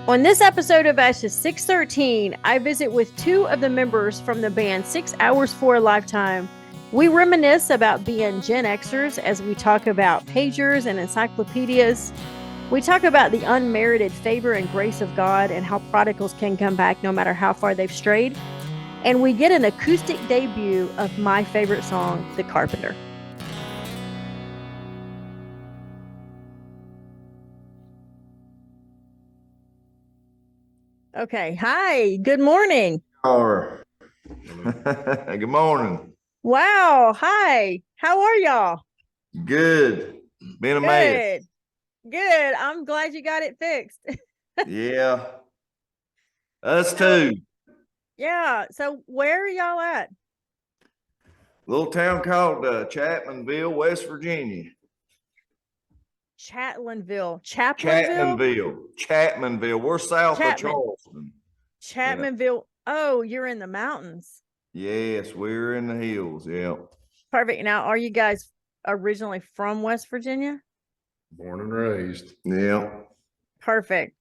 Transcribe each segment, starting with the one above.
On this episode of Ashes 613, I visit with two of the members from the band 6 Hours for a Lifetime. We reminisce about being Gen Xers as we talk about pagers and encyclopedias. We talk about the unmerited favor and grace of God and how prodigals can come back no matter how far they've strayed. And we get an acoustic debut of my favorite song, The Carpenter. Okay. Hi. Good morning. Good morning. Wow. Hi. How are y'all? Good. Been a mess. Good. I'm glad you got it fixed. Yeah. Us too. Yeah. So where are y'all at? Little town called Chapmanville, West Virginia. Chapmanville. We're south of Charleston. Chapmanville. Yeah. Oh, you're in the mountains. Yes, we're in the hills. Yeah. Perfect. Now, are you guys originally from West Virginia? Born and raised. Yeah. Perfect.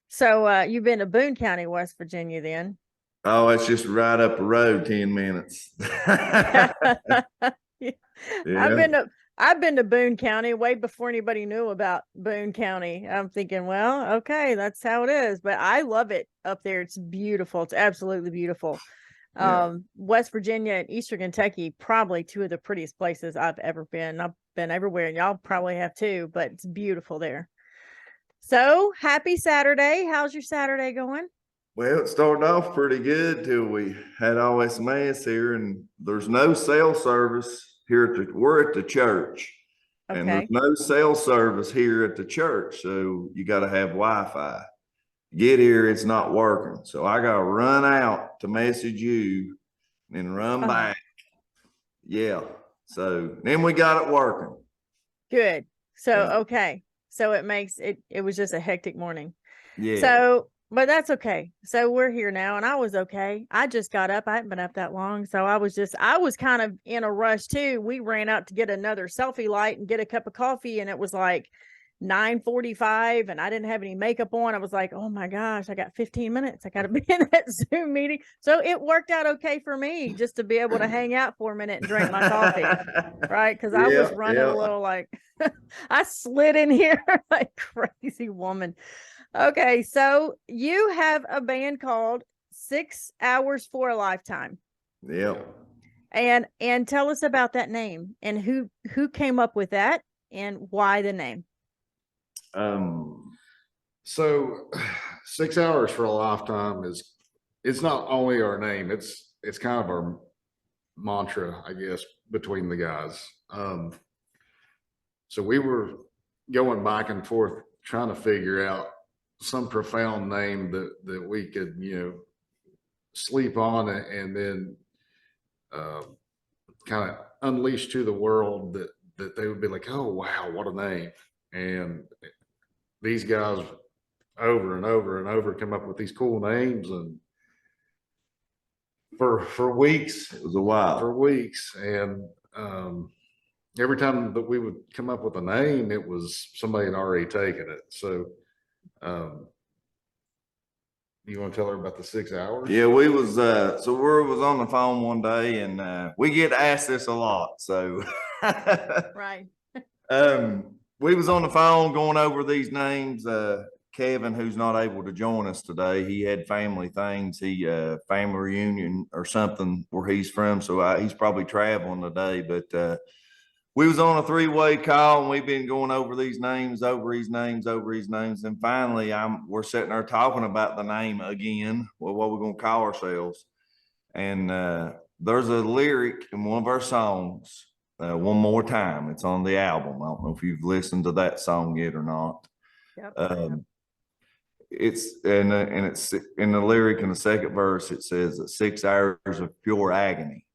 So you've been to Boone County, West Virginia then? Oh, it's just right up the road, 10 minutes. Yeah. I've been to Boone County way before anybody knew about Boone County. I'm thinking, well, okay, that's how it is. But I love it up there. It's beautiful. It's absolutely beautiful. Yeah. West Virginia and Eastern Kentucky, probably two of the prettiest places I've ever been. I've been everywhere, and y'all probably have too, but it's beautiful there. So happy Saturday. How's your Saturday going? Well, it started off pretty good till we had all this mess here, and there's no cell service here we're at the church. Okay. And there's no cell service here at the church, so you got to have Wi-Fi. Get here, it's not working. So I got to run out to message you and run back. Yeah. So then we got it working. Good. So, yeah. Okay. So it was just a hectic morning. Yeah. But that's okay. So we're here now, and I was okay. I just got up. I hadn't been up that long. So I was kind of in a rush too. We ran out to get another selfie light and get a cup of coffee, and it was like 9:45, and I didn't have any makeup on. I was like, oh my gosh, I got 15 minutes. I got to be in that Zoom meeting. So it worked out okay for me just to be able to hang out for a minute and drink my coffee, right? Because I was running a little like, I slid in here like crazy woman. Okay, so you have a band called 6 Hours for a Lifetime. Yep. And tell us about that name and who came up with that and why the name. So 6 Hours for a Lifetime it's not only our name, it's kind of our mantra, I guess, between the guys. So we were going back and forth trying to figure out some profound name that we could, sleep on and then kind of unleash to the world that they would be like, oh wow, what a name. And these guys over and over and over come up with these cool names, and for weeks, it was a while. For weeks, and every time that we would come up with a name, it was somebody had already taken it. So you want to tell her about the 6 hours? Yeah, we was on the phone one day, and we get asked this a lot. So right. We was on the phone going over these names. Kevin, who's not able to join us today, he had family things. He family reunion or something where he's from, so he's probably traveling today. But we was on a three-way call, and we've been going over these names, and finally, we're sitting there talking about the name again. Well, what we're gonna call ourselves, and there's a lyric in one of our songs. One More Time. It's on the album. I don't know if you've listened to that song yet or not. Yep. It's in the lyric in the second verse. It says 6 hours of pure agony.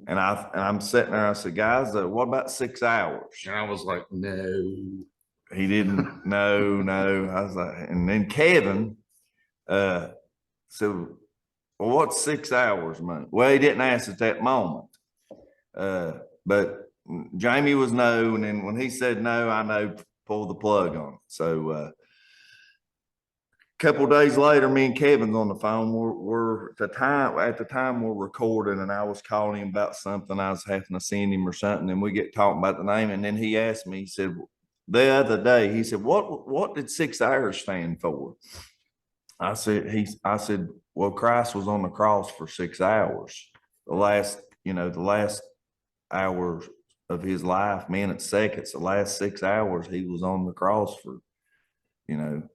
And I'm sitting there. I said, guys, what about 6 hours? And I was like, no. He didn't. No. I was like, and then Kevin said, well, what's 6 hours, man? Well, he didn't ask at that moment. But Jamie was no, and then when he said no, I know pull the plug on it. So couple days later, me and Kevin's on the phone. We're at the time we're recording, and I was calling him about something. I was having to send him or something, and we get talking about the name. And then he asked me, he said, the other day, he said, what did 6 hours stand for? I said, well, Christ was on the cross for 6 hours. The last hours of his life, minutes, seconds, the last 6 hours, he was on the cross for, and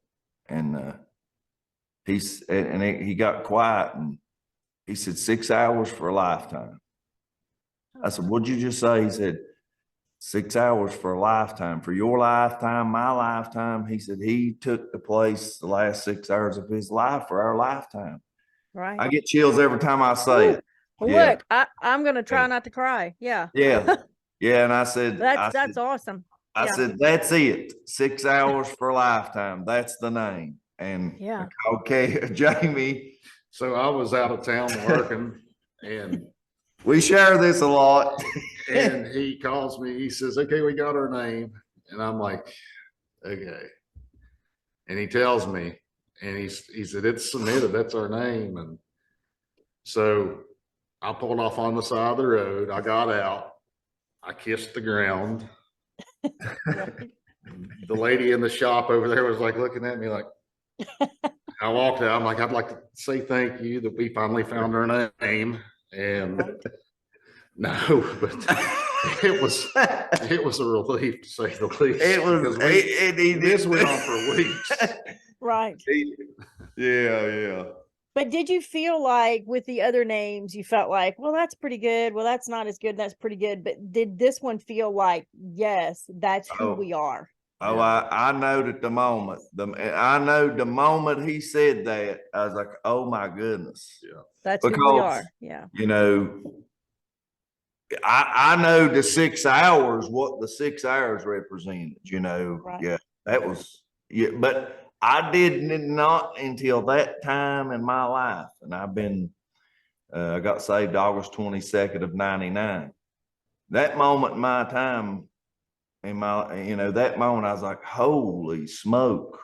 he got quiet and he said, 6 hours for a lifetime. I said, what'd you just say? He said, 6 hours for a lifetime, for your lifetime, my lifetime. He said he took the place the last 6 hours of his life for our lifetime. Right. I get chills every time I say it. Yeah. Look, I'm gonna try not to cry. Yeah. Yeah. Yeah. And I said, That's awesome. I said, that's it. 6 hours for a lifetime. That's the name. And yeah, okay, Jamie. So I was out of town working and we share this a lot. and he calls me, he says, okay, we got our name. And I'm like, okay. And he tells me, and he said, it's submitted, that's our name. And so I pulled off on the side of the road. I got out, I kissed the ground. The lady in the shop over there was like looking at me like, I walked out. I'm like, I'd like to say thank you that we finally found our name. And no, but it was a relief to say the least. It was, this went on for weeks. right. Yeah. But did you feel like with the other names, you felt like, well, that's pretty good. Well, that's not as good. That's pretty good. But did this one feel like, yes, that's who we are? Oh, I know that the moment he said that, I was like, oh my goodness. Yeah. That's who we are. Yeah. I know the 6 hours, what the 6 hours represented, Right. Yeah, that was, but I did not until that time in my life. And I've been, I got saved August 22nd of 99. That moment in my time, that moment, I was like, holy smoke,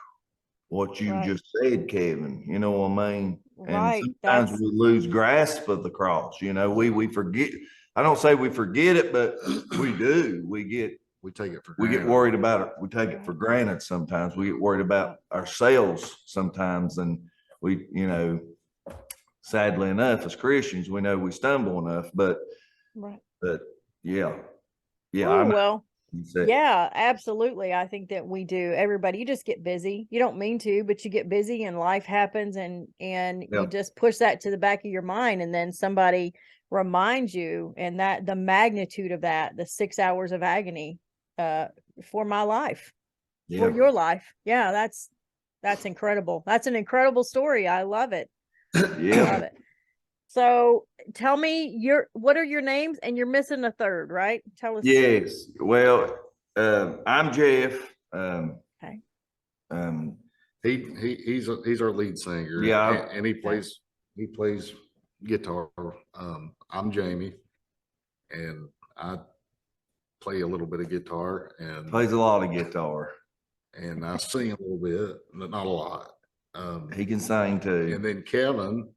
what you just said, Kevin, you know what I mean? Right. And sometimes we lose grasp of the cross, we forget. I don't say we forget it, but we do. We take it for we granted. get worried about it. We take it for granted sometimes. We get worried about ourselves sometimes. And we, sadly enough, as Christians, we know we stumble enough, but yeah. Well, yeah, absolutely. I think that we do. Everybody, you just get busy. You don't mean to, but you get busy and life happens and you just push that to the back of your mind. And then somebody reminds you, and that the magnitude of that, the 6 hours of agony for my life, for your life. Yeah, that's incredible. That's an incredible story. I love it. Yeah. I love it. So tell me what are your names? And you're missing a third, right? Tell us. Yes. Well, I'm Jeff. Okay. He's our lead singer. Yeah. And he plays guitar. I'm Jamie, and I play a little bit of guitar and plays a lot of guitar. And I sing a little bit, but not a lot. He can sing too. And then Kevin,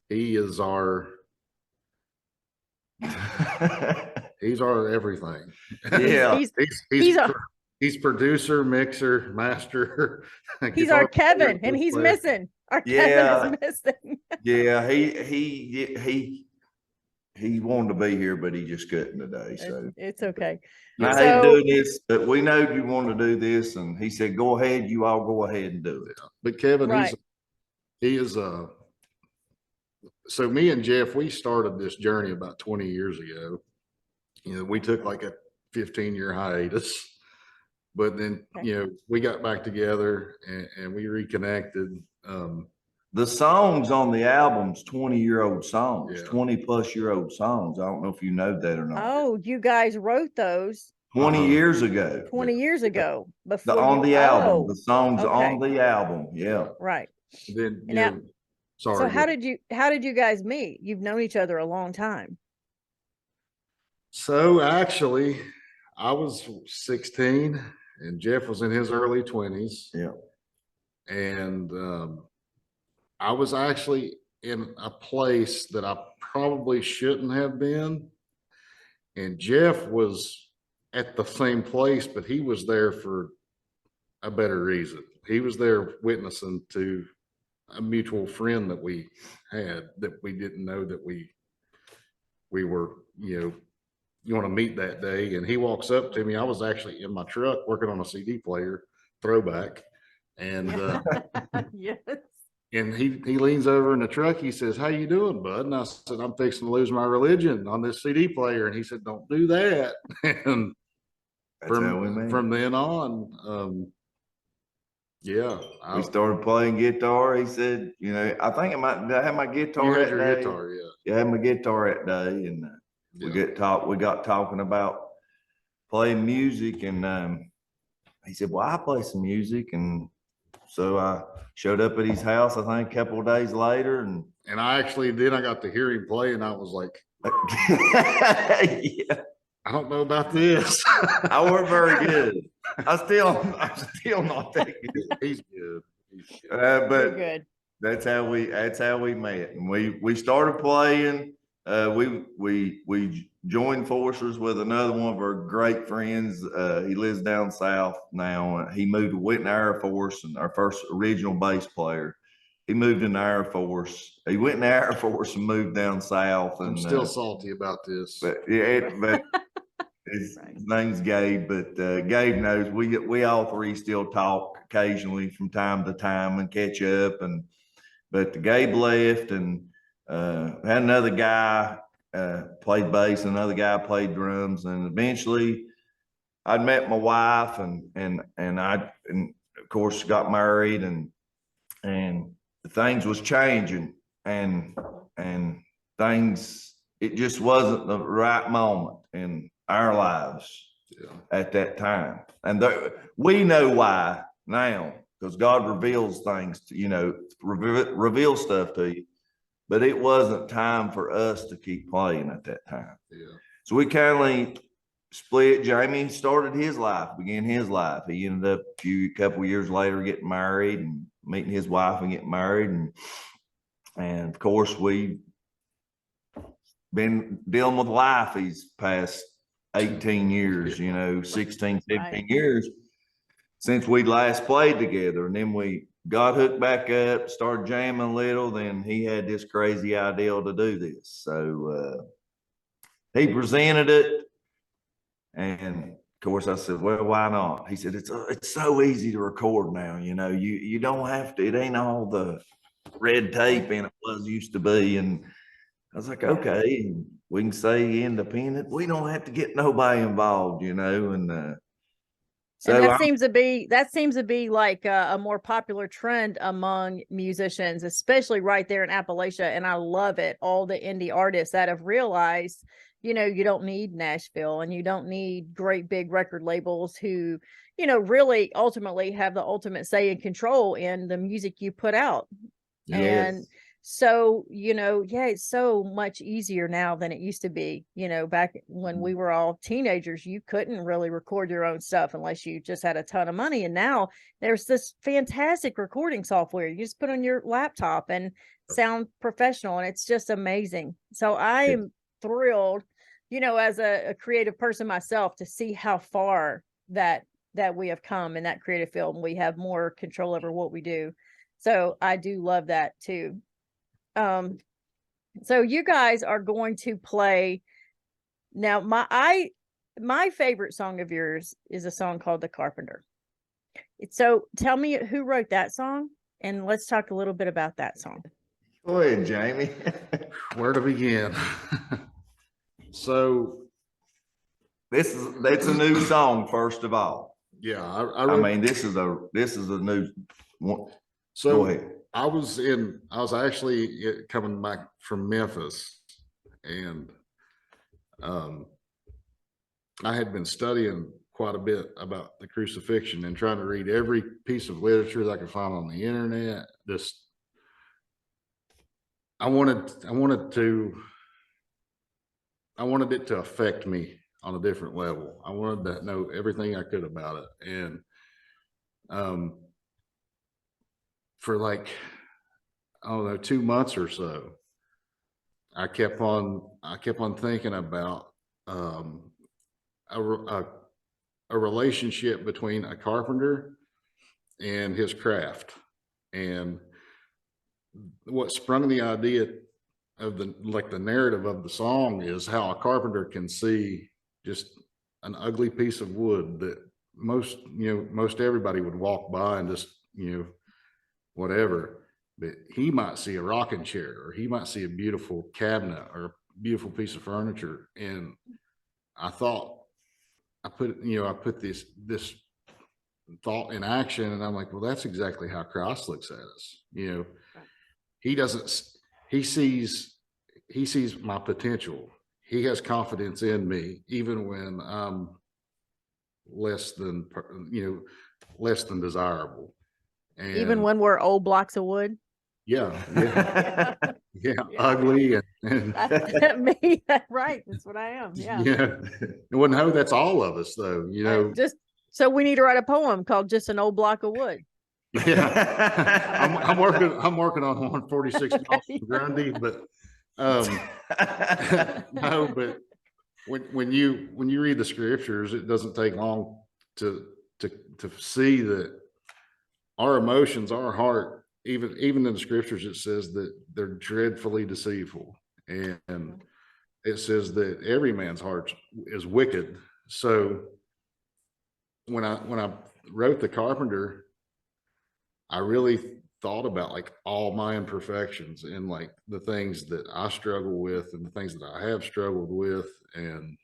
he is he's our everything. Yeah. He's producer, mixer, master. He's our Kevin, and he's missing. Our Kevin is missing. Yeah, he wanted to be here, but he just couldn't today. So it's okay. I hate doing this, but we know you want to do this, and he said, "Go ahead, you all go ahead and do it." But Kevin, he is so me and Jeff, we started this journey about 20 years ago. We took like a 15-year hiatus, but then, we got back together and we reconnected. The songs on the album's 20-year-old songs, 20-plus-year-old songs. I don't know if you know that or not. Oh, you guys wrote those 20 years ago. 20 years ago. Before on the album, the songs on the album. Yeah. Right. Then sorry. So how did you guys meet? You've known each other a long time. So actually, I was 16 and Jeff was in his early 20s. Yeah. And I was actually in a place that I probably shouldn't have been. And Jeff was at the same place, but he was there for a better reason. He was there witnessing to a mutual friend that we had that we didn't know that we were, you want to meet that day. And he walks up to me. I was actually in my truck working on a CD player, throwback. And Yes. and he leans over in the truck. He says, "How you doing, bud?" And I said, "I'm fixing to lose my religion on this CD player." And he said, "Don't do that." And That's how we met. from then on, yeah, We started playing guitar. He said, I think did I have my guitar you had that your day? guitar, yeah. Yeah, I had my guitar that day, and we got talking about playing music, and he said, "Well, I play some music," and so I showed up at his house, I think, a couple of days later, and I got to hear him play, and I was like, yeah, I don't know about this. I weren't very good. I'm still not that good. He's good. But You're good. that's how we met, and we started playing. We joined forces with another one of our great friends. He lives down south now. He went in the Air Force, and our first original bass player. He moved in the Air Force. He went in the Air Force and moved down south. And I'm still salty about this. But his name's Gabe. But Gabe knows we all three still talk occasionally from time to time and catch up. But Gabe left, and had another guy played bass, another guy played drums, and eventually I'd met my wife, and of course got married, and things was changing, and things, it just wasn't the right moment in our lives at that time, and we know why now, because God reveals things to reveal stuff to you. But it wasn't time for us to keep playing at that time. Yeah. So we kind of split. Jamie started his life, began his life. He ended up a couple of years later getting married and meeting his wife and getting married. And of course, we've been dealing with life these past 18 years, 16, 17 years since we last played together. And then we got hooked back up, started jamming a little. Then he had this crazy idea to do this. So he presented it. And of course I said, "Well, why not?" He said, it's so easy to record now. You don't have to, it ain't all the red tape in it was used to be. And I was like, okay, we can say independent. We don't have to get nobody involved, and so and that seems to be like a more popular trend among musicians, especially right there in Appalachia. And I love it. All the indie artists that have realized, you don't need Nashville, and you don't need great big record labels who, really ultimately have the ultimate say and control in the music you put out. Yes. And so, it's so much easier now than it used to be. Back when we were all teenagers, you couldn't really record your own stuff unless you just had a ton of money. And now there's this fantastic recording software. You just put on your laptop and sound professional, and it's just amazing. So I am thrilled, as a creative person myself, to see how far that we have come in that creative field, and we have more control over what we do. So I do love that too. So you guys are going to play now. My favorite song of yours is a song called The Carpenter. So tell me who wrote that song, and let's talk a little bit about that song. Go ahead, Jamie. Where to begin? So that's a new song, first of all. Yeah, I mean, this is a new one. So go ahead. I was actually coming back from Memphis, and I had been studying quite a bit about the crucifixion and trying to read every piece of literature that I could find on the internet. I wanted it to affect me on a different level. I wanted to know everything I could about it. And for like, I don't know, 2 months or so, I kept on thinking about a, a relationship between a carpenter and his craft. And what sprung the idea of the narrative of the song is how a carpenter can see just an ugly piece of wood that most everybody would walk by and just, whatever, but he might see a rocking chair, or he might see a beautiful cabinet or a beautiful piece of furniture. And I thought I put this thought in action, and I'm like, well, that's exactly how Christ looks at us. He doesn't, he sees my potential. He has confidence in me, even when I'm less than desirable. And Even when we're old blocks of wood. Yeah. Ugly and That's me. Right. That's what I am. Yeah. Well, no, that's all of us, though. Just so we need to write a poem called "Just an Old Block of Wood." Yeah, I'm working on 146 miles from Grundy, but no, but when you read the scriptures, it doesn't take long to see that our emotions, our heart, even in the scriptures, it says that they're dreadfully deceitful, and it says that every man's heart is wicked. So when I wrote The Carpenter, I really thought about like all my imperfections and like the things that I struggle with and the things that I have struggled with, and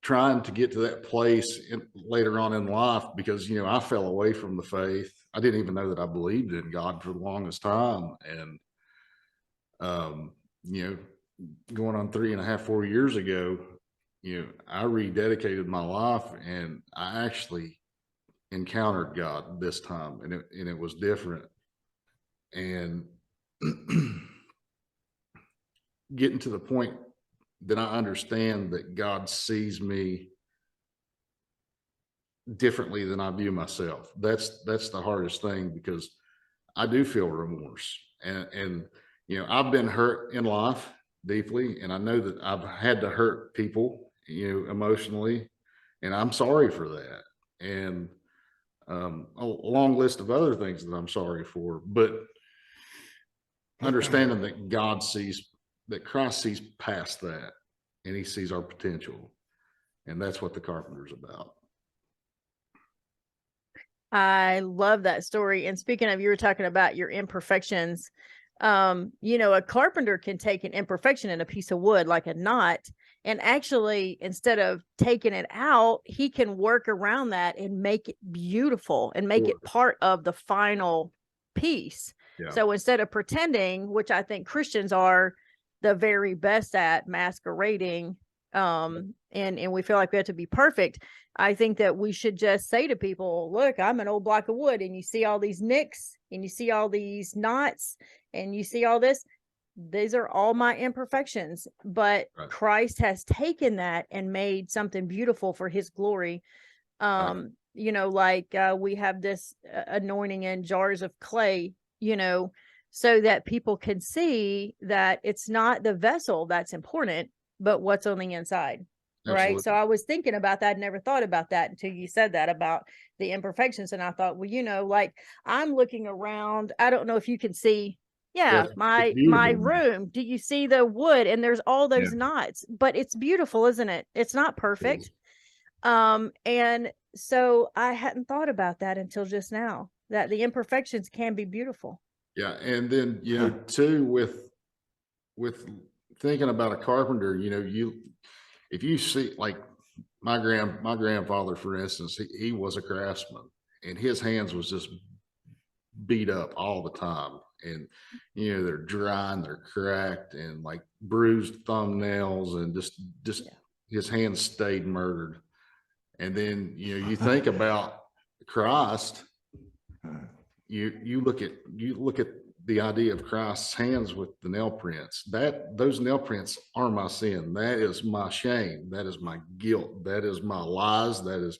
trying to get to that place later on in life, because I fell away from the faith. I didn't even know that I believed in God for the longest time, and going on 3.5, 4 years ago, I rededicated my life, and I actually encountered God this time, and it was different. And getting to the point that I understand that God sees me differently than I view myself. That's the hardest thing, because I do feel remorse, and I've been hurt in life deeply, and I know that I've had to hurt people, emotionally, and I'm sorry for that. And a long list of other things that I'm sorry for, but understanding that Christ sees past that, and he sees our potential. And that's what The Carpenter's about. I love that story. And speaking of, you were talking about your imperfections. A carpenter can take an imperfection in a piece of wood, like a knot, and actually, instead of taking it out, he can work around that and make it beautiful and make it part of the final piece. Yeah. So instead of pretending, which I think Christians are the very best at, masquerading, and we feel like we have to be perfect, I think that we should just say to people, look, I'm an old block of wood, and you see all these nicks, and you see all these knots, and you see all this. These are all my imperfections, but right. Christ has taken that and made something beautiful for his glory. Right. We have this anointing in jars of clay, so that people can see that it's not the vessel that's important, but what's on the inside. Absolutely. Right. So I was thinking about that. Never thought about that until you said that about the imperfections. And I thought, well, I'm looking around. I don't know if you can see. Yeah, my room. Do you see the wood? And there's all those knots, but it's beautiful, isn't it? It's not perfect. And so I hadn't thought about that until just now, that the imperfections can be beautiful. Yeah. And then, too, with thinking about a carpenter, if you see, like my grandfather, for instance, he was a craftsman, and his hands was just beat up all the time. And, they're dry and they're cracked and like bruised thumbnails, and just his hands stayed murdered. And then, you think about Christ, you look at the idea of Christ's hands with the nail prints. Those nail prints are my sin. That is my shame. That is my guilt. That is my lies. That is,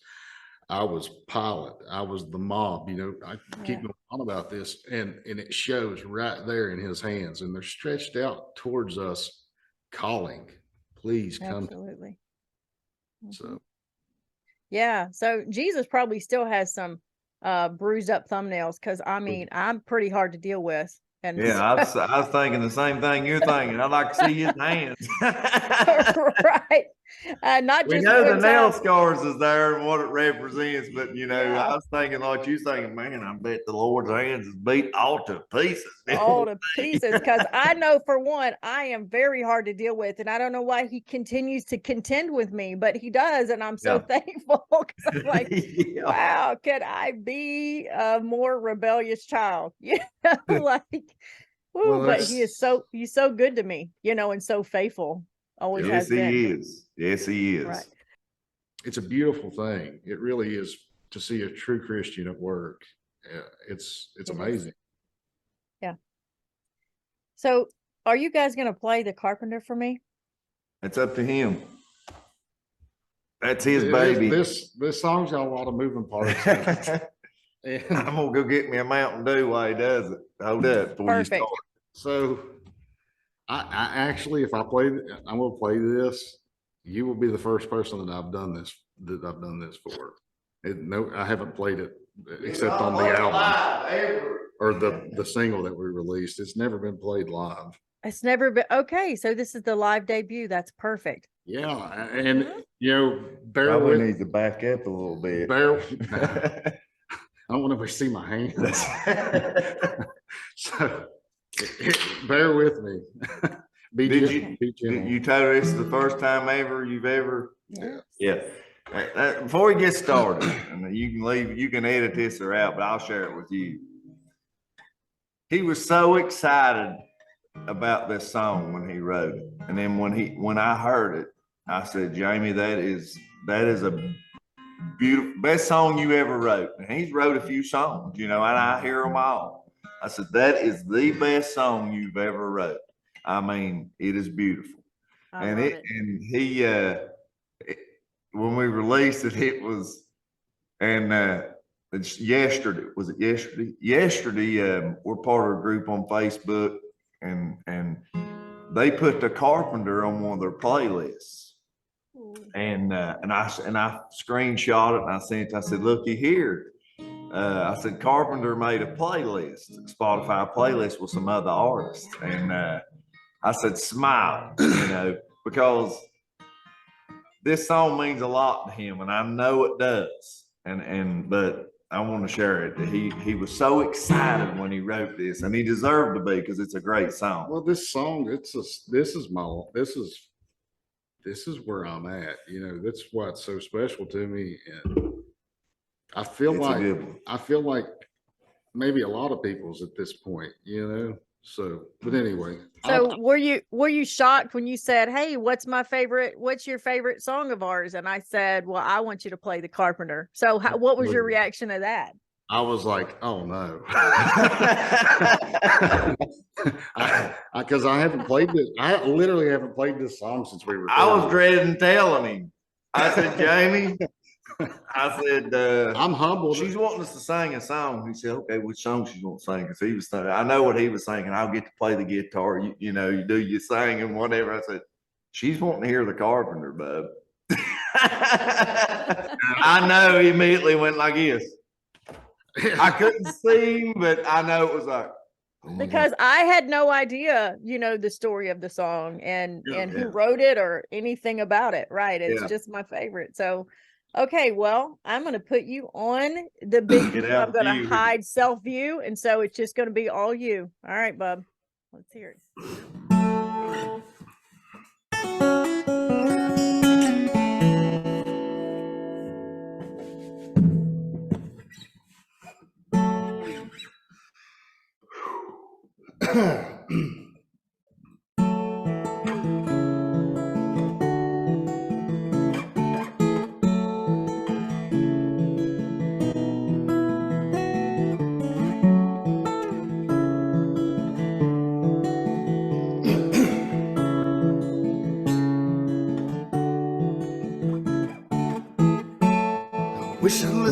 I was pilot. I was the mob. You know, I keep Yeah. going on about this, and it shows right there in his hands, and they're stretched out towards us, calling, "Please come." Absolutely. So Yeah. So Jesus probably still has some bruised up thumbnails because I mean I'm pretty hard to deal with. And Yeah, I was thinking the same thing you're thinking. I'd like to see his hands. right. Not We just know the one nail time. scars is there and what it represents, but you know, Yeah. I was thinking like you thinking, man, I bet the Lord's hands is beat all to pieces. All to pieces because I know for one I am very hard to deal with, and I don't know why he continues to contend with me, but he does, and I'm so Yeah. thankful because I'm like, Yeah. wow, could I be a more rebellious child? You know, like, Well, but he's so good to me, you know, and so faithful, always Yes, has been. he is. Yes, he is. Right. it's a beautiful thing. It really is to see a true Christian at work. It's It is. amazing. Yeah. So, are you guys going to play the Carpenter for me? It's up to him. That's his baby. This song's got a lot of moving parts. And I'm gonna go get me a Mountain Dew while he does it. Hold up before Perfect. you start. so I actually, if I'm gonna play this. You will be the first person that I've done this for. No, I haven't played it except on the album or the single that we released. It's never been played live. It's never been okay. So this is the live debut. That's perfect. Yeah, and you know, Probably needs to back up a little bit. I don't want to see my hands. So bear with me. Did you tell us the first time you've ever? Yeah. Yeah. Before we get started, and you can leave, you can edit this or out, but I'll share it with you. He was so excited about this song when he wrote it, and then when I heard it, I said, Jamie, that is a beautiful, best song you ever wrote. And he's wrote a few songs, you know, and I hear them all. I said, that is the best song you've ever wrote. I mean, it is beautiful. And he when we released it, it was, and it's yesterday, was it yesterday? Yesterday, we're part of a group on Facebook, and they put the Carpenter on one of their playlists. And I screenshot it and I sent it. I said, looky here. I said, Carpenter made a playlist, Spotify playlist with some other artists. And I said, smile, you know, because this song means a lot to him, and I know it does. But I want to share it. He was so excited when he wrote this, and he deserved to be because it's a great song. Well, this song, this is where I'm at. You know, that's what's so special to me. And I feel like maybe a lot of people's at this point, you know. So, but anyway. So were you shocked when you said, hey, what's your favorite song of ours? And I said, well, I want you to play the Carpenter. So what was your reaction to that? I was like, oh no. Because I haven't played this. I literally haven't played this song since we were. I was dreading telling him. I said, Jamie, I said, I'm humbled. She's wanting us to sing a song. He said, okay, which song she's going to sing? Because he was thinking, I know what he was thinking. I'll get to play the guitar. You know, you do your sing and whatever. I said, she's wanting to hear the Carpenter, bub. I know he immediately went like this. I couldn't see him, but I know it was like. Oh because I had no idea, you know, the story of the song and who wrote it or anything about it. Right. It's just my favorite. So, okay, well, I'm going to put you on the big view. I'm going to hide self view. And so it's just going to be all you. All right, bub. Let's hear it. Wish I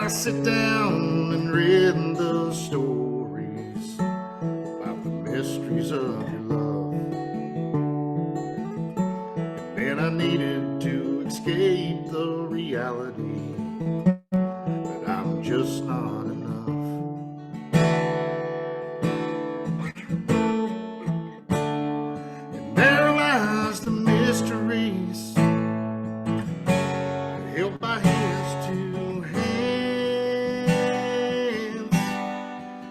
I sit down and read the stories about the mysteries of your love. And I needed to escape the reality that I'm just not enough. And there lies the mysteries held by his two hands,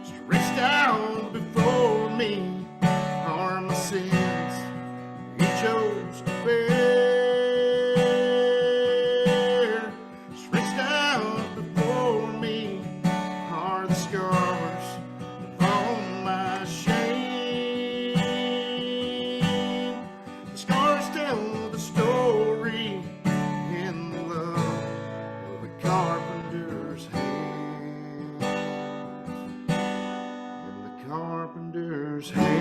stretched out before me are my sins he chose to bear. Stretched out before me are the scars of all my shame. The scars tell the story in the love of the carpenter's hands. In the carpenter's hands.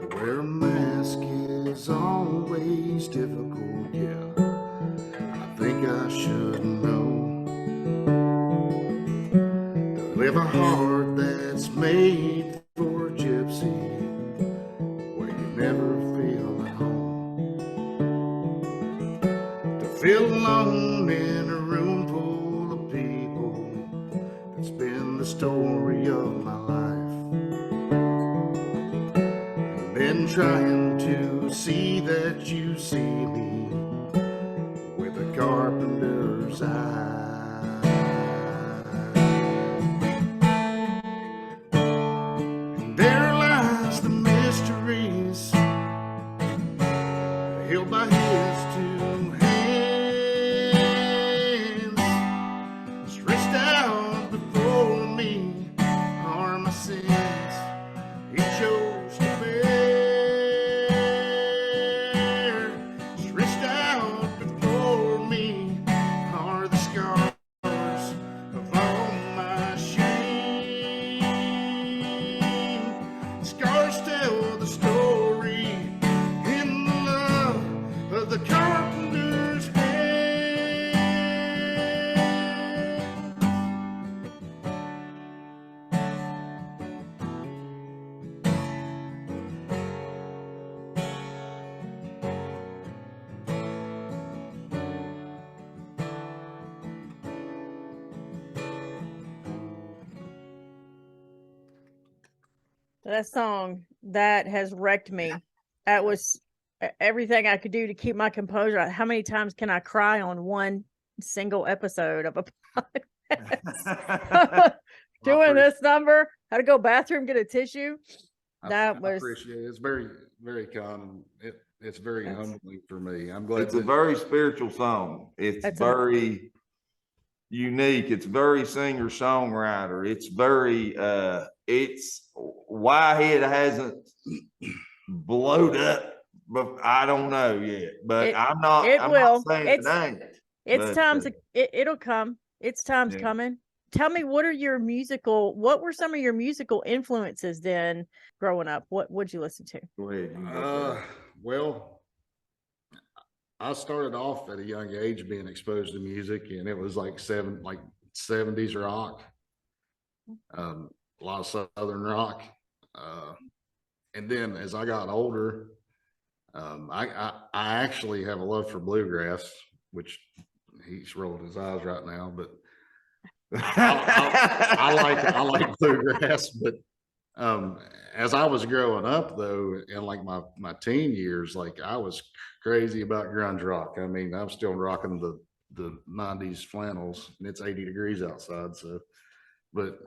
To wear a mask is always difficult, yeah. I think I should know. To live a heart that's made for a gypsy, where you never feel at home. To feel alone in a room full of people, that's been the story of my life. Been trying to see that you see me with a carpenter's eye. And there lies the mysteries held by his two hands. Stretched out before me are my sins he chose to bear. Stretched out before me are the scars of all my shame. Scars tell the story in the love of the carpenter's hand. That song that has wrecked me. That was everything I could do to keep my composure. How many times can I cry on one single episode of a podcast? Doing this number, had to go bathroom, get a tissue. That I was appreciate it. It's very, very kind. It's very humbling for me. I'm glad It's a very spiritual song. It's That's very unique. It's very singer-songwriter. It's very it's why it hasn't blowed up, but I don't know yet. But I'm not saying it ain't. It's time to it'll come. It's time's coming. Tell me, what were some of your musical influences then growing up? What would you listen to? Go ahead. You go first. Well, I started off at a young age being exposed to music, and it was like 70s rock, a lot of Southern rock. And then as I got older, I actually have a love for bluegrass, which he's rolling his eyes right now, but I like bluegrass. But as I was growing up, though, in like my teen years, like I was crazy about grunge rock. I mean, I'm still rocking the 90s flannels, and it's 80 degrees outside. So, but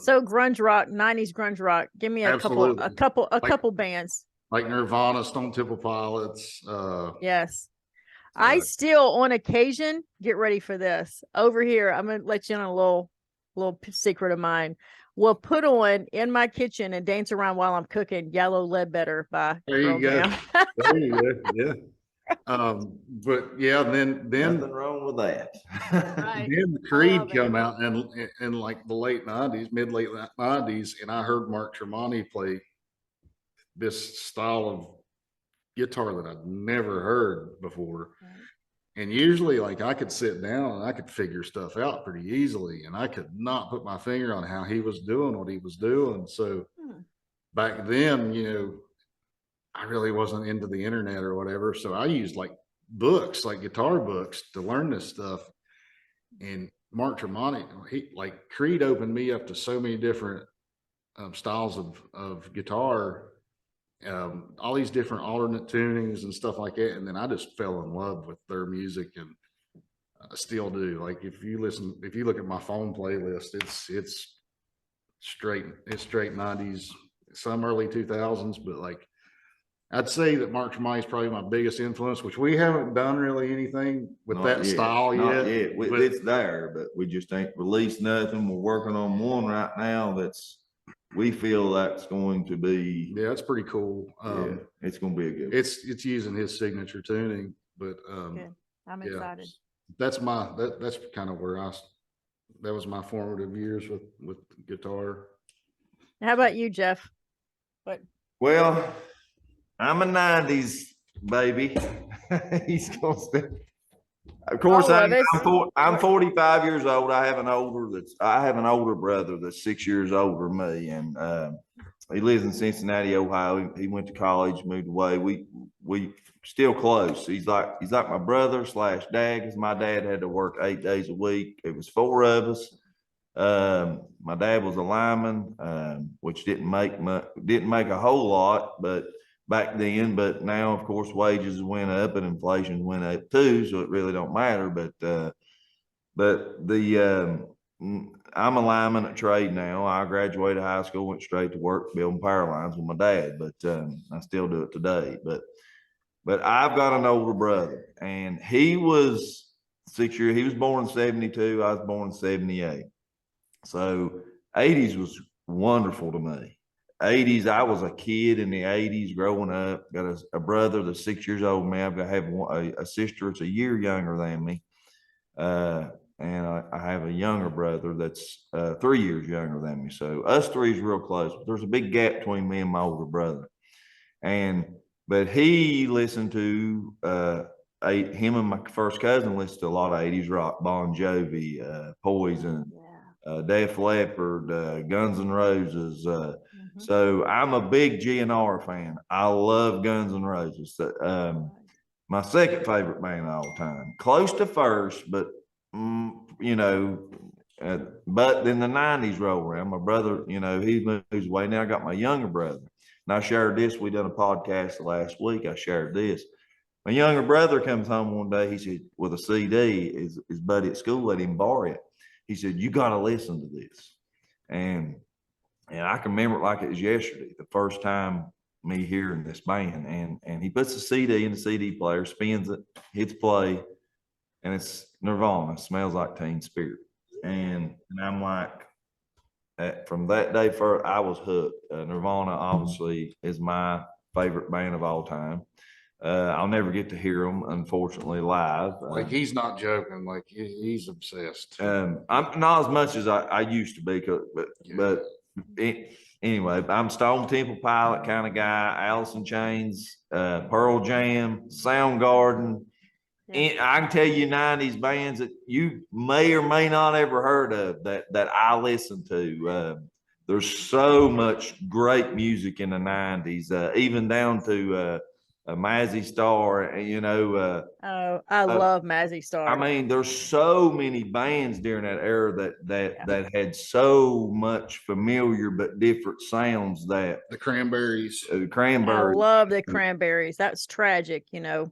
so grunge rock, 90s grunge rock. Give me a couple bands like Nirvana, Stone Temple Pilots. Yes. I still, on occasion, get ready for this. Over here, I'm gonna let you in on a little secret of mine. Will put on in my kitchen and dance around while I'm cooking "Yellow Ledbetter" by There you go. There you go. Yeah. But yeah, then Nothing wrong with that. Right. then I Creed love it. come out and in like the late '90s, mid late '90s, and I heard Mark Tremonti play this style of guitar that I'd never heard before. Right. And usually, like, I could sit down and I could figure stuff out pretty easily, and I could not put my finger on how he was doing what he was doing. So Hmm. back then, I really wasn't into the internet or whatever. So I used like books, like guitar books, to learn this stuff. And Mark Tremonti, he like Creed opened me up to so many different styles of guitar, all these different alternate tunings and stuff like that. And then I just fell in love with their music, and I still do. Like if you look at my phone playlist, it's straight '90s, some early 2000s, but like I'd say that Mark Tremonti is probably my biggest influence, which we haven't done really anything with Not that yet, style not yet. yet. But It's there, but we just ain't released nothing. We're working on one right now we feel that's going to be, yeah, it's pretty cool. yeah, it's going to be a good one. It's using his signature tuning, but Good. I'm yeah, excited. that's kind of where that was my formative years with guitar. How about you, Jeff? What? Well, I'm a '90s baby. He's going to Of course, All of us. I'm 45 years old. I have an older brother that's 6 years older than me, and he lives in Cincinnati, Ohio. He went to college, moved away. We still close. He's like my brother / dad, because my dad had to work 8 days a week. It was 4 of us. My dad was a lineman, which didn't make a whole lot, but back then, but now of course wages went up and inflation went up too, so it really don't matter. I'm a lineman at trade now. I graduated high school, went straight to work building power lines with my dad, but I still do it today. But I've got an older brother, and he was 6 years. He was born in '72. I was born in '78. So '80s was wonderful to me. '80s, I was a kid in the '80s growing up. Got a brother that's 6 years older than me. I've got a sister that's a year younger than me. And I have a younger brother that's 3 years younger than me. So us three is real close. There's a big gap between me and my older brother. But he listened to him and my first cousin listened to a lot of '80s rock, Bon Jovi, Poison, Def Leppard, Guns N' Roses. So I'm a big GNR fan. I love Guns N' Roses. My second favorite band of all time, close to first, but but then the '90s roll around. My brother, he moves away. Now I got my younger brother, and I shared this. We done a podcast last week. I shared this. My younger brother comes home one day. He said, with a CD, his buddy at school let him borrow it. He said, "You got to listen to this." And I can remember it like it was yesterday, the first time me hearing this band. And he puts the CD in the CD player, spins it, hits play, and it's Nirvana, Smells Like Teen Spirit. And I'm like, from that day forward, I was hooked. Nirvana obviously is my favorite band of all time. I'll never get to hear them, unfortunately, live. Like he's not joking. Like he's obsessed. I'm not as much as I used to be, but anyway, I'm Stone Temple Pilot kind of guy. Alice in Chains, Pearl Jam, Soundgarden. I can tell you '90s bands that you may or may not ever heard of that I listen to. There's so much great music in the '90s, even down to Mazzy Star. I love Mazzy Star. I mean, there's so many bands during that era that had so much familiar but different sounds. That the Cranberries. The Cranberries. I love the Cranberries. That's tragic, yeah.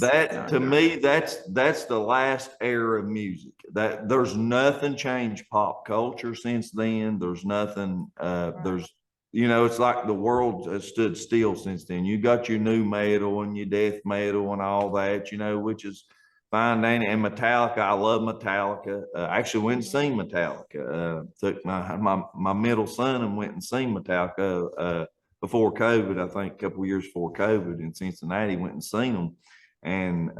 That to me, that's the last era of music. That there's nothing changed pop culture since then. There's nothing. There's it's like the world has stood still since then. You got your new metal and your death metal and all that, which is fine. And Metallica, I love Metallica. I actually went and seen Metallica. Took my middle son and went and seen Metallica before COVID, I think a couple of years before COVID in Cincinnati, went and seen them. And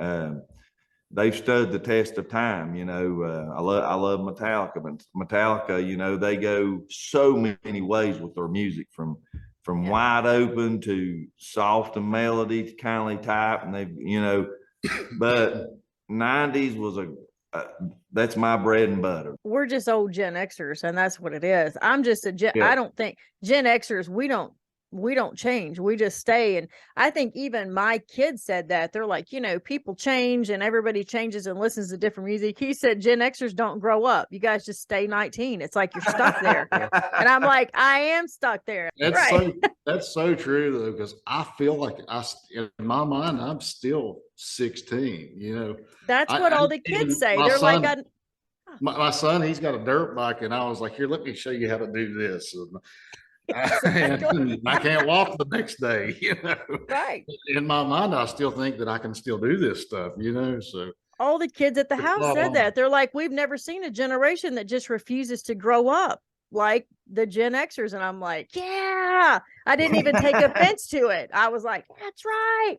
they've stood the test of time. I love Metallica, but Metallica, they go so many ways with their music, from wide open to soft and melody to kindly type. And but 90s was that's my bread and butter. We're just old Gen Xers, and that's what it is. I'm just Yeah. I don't think Gen Xers, we don't change. We just stay. And I think even my kids said that. They're like, people change and everybody changes and listens to different music. He said, Gen Xers don't grow up. You guys just stay 19. It's like you're stuck there. And I'm like, I am stuck there. That's so true though, because I feel like in my mind, I'm still 16, That's what all the kids say. My They're son, like, my son, he's got a dirt bike, and I was like, here, let me show you how to do this. And I can't walk the next day, right. In my mind, I still think that I can still do this stuff, so. All the kids at the house said that. They're like, we've never seen a generation that just refuses to grow up like the Gen Xers. And I'm like, yeah, I didn't even take offense to it. I was like, that's right.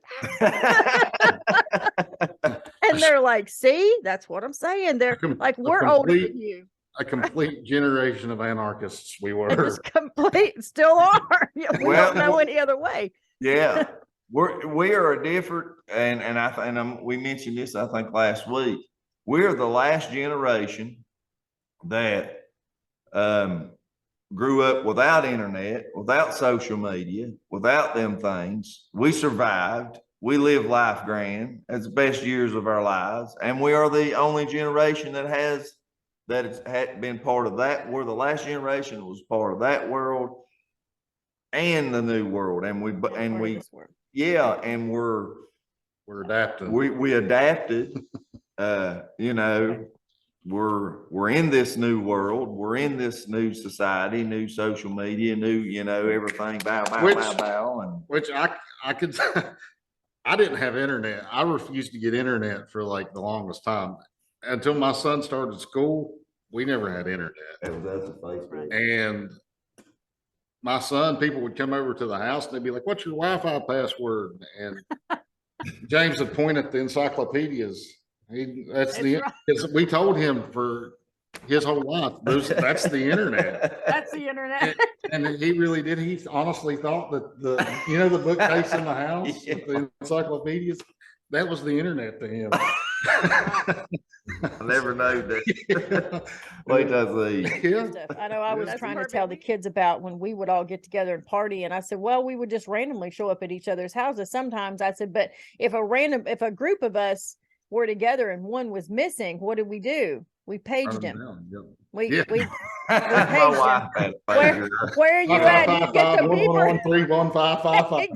And they're like, see, that's what I'm saying. They're like, we're older than you. A complete generation of anarchists we were. Just complete, still are. We don't know any other way. Yeah. We are a different, and we mentioned this, I think, last week. We're the last generation that grew up without internet, without social media, without them things. We survived. We lived life grand as the best years of our lives. And we are the only generation that has had been part of that. We're the last generation that was part of that world and the new world. And we're adapting. We adapted. We're in this new world. We're in this new society, new social media, new, everything. Which I could. I didn't have internet. I refused to get internet for like the longest time. Until my son started school, we never had internet. And my son, people would come over to the house and they'd be like, what's your Wi-Fi password? And James would point at the encyclopedias. Because we told him for his whole life, that's the internet. That's the internet. And he really did. He honestly thought that the bookcase in the house, with the encyclopedias, that was the internet to him. I never know that. Wait till Yeah. I know I was trying to tell the kids about when we would all get together and party. And I said, well, we would just randomly show up at each other's houses. Sometimes I said, but if a group of us were together and one was missing, what did we do? We paged him. We paged him. Where are you at? You get the beeper. 1315555.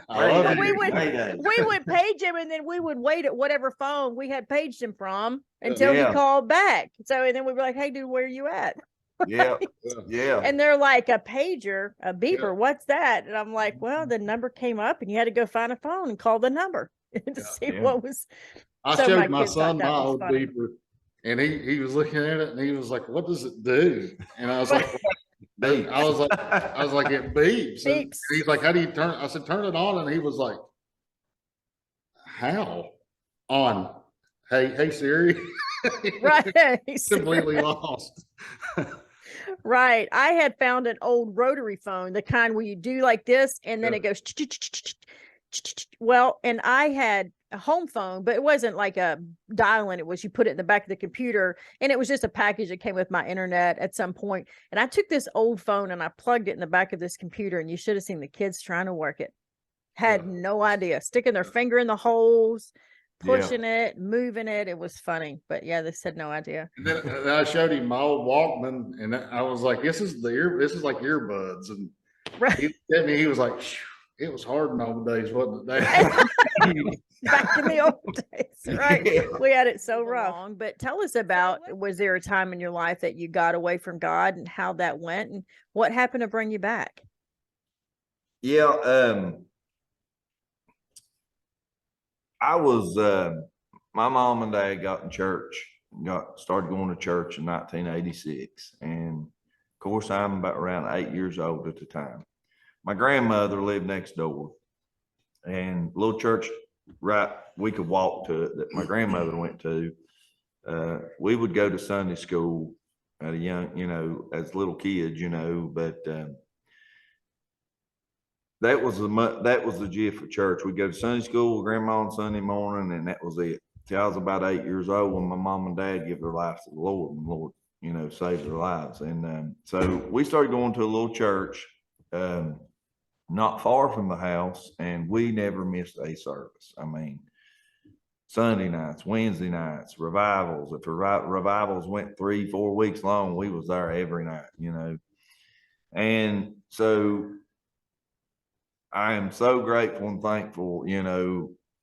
Exactly. We would page him, and then we would wait at whatever phone we had paged him from until he called back. So, and then we'd be like, hey dude, where are you at? Yeah. And they're like, a pager, a beeper, what's that? And I'm like, well, the number came up and you had to go find a phone and call the number to see what was. I showed my son my old beeper, and he was looking at it and he was like, what does it do? And I was like, I was like, it beeps. And he's like, how do you turn? I said, turn it on. And he was like, how? On. Hey Siri. Right. Completely lost. Right. I had found an old rotary phone, the kind where you do like this and then it goes. Well, and I had a home phone, but it wasn't like a dial-in. It was, you put it in the back of the computer, and it was just a package that came with my internet at some point. And I took this old phone and I plugged it in the back of this computer, and you should have seen the kids trying to work it. Had no idea, sticking their finger in the holes, pushing it, moving it. It was funny, but yeah, they said no idea. And then I showed him my old Walkman, and I was like, this is like earbuds. And he was like, it was hard in old days, wasn't it? Back in the old days, right? We had it so wrong. But tell us about, was there a time in your life that you got away from God and how that went and what happened to bring you back? Yeah. I was, my mom and dad got in church, started going to church in 1986. And Of course, I'm about around 8 years old at the time. My grandmother lived next door, and little church, right, we could walk to it, that my grandmother went to. We would go to Sunday school at a young, as little kids, but that was the gist for church. We'd go to Sunday school with grandma on Sunday morning, and that was it. Till I was about 8 years old when my mom and dad gave their lives to the Lord, and the Lord, saved their lives. And so we started going to a little church not far from the house, and we never missed a service. I mean, Sunday nights, Wednesday nights, revivals. If revivals went 3-4 weeks long, we was there every night, And so I am so grateful and thankful,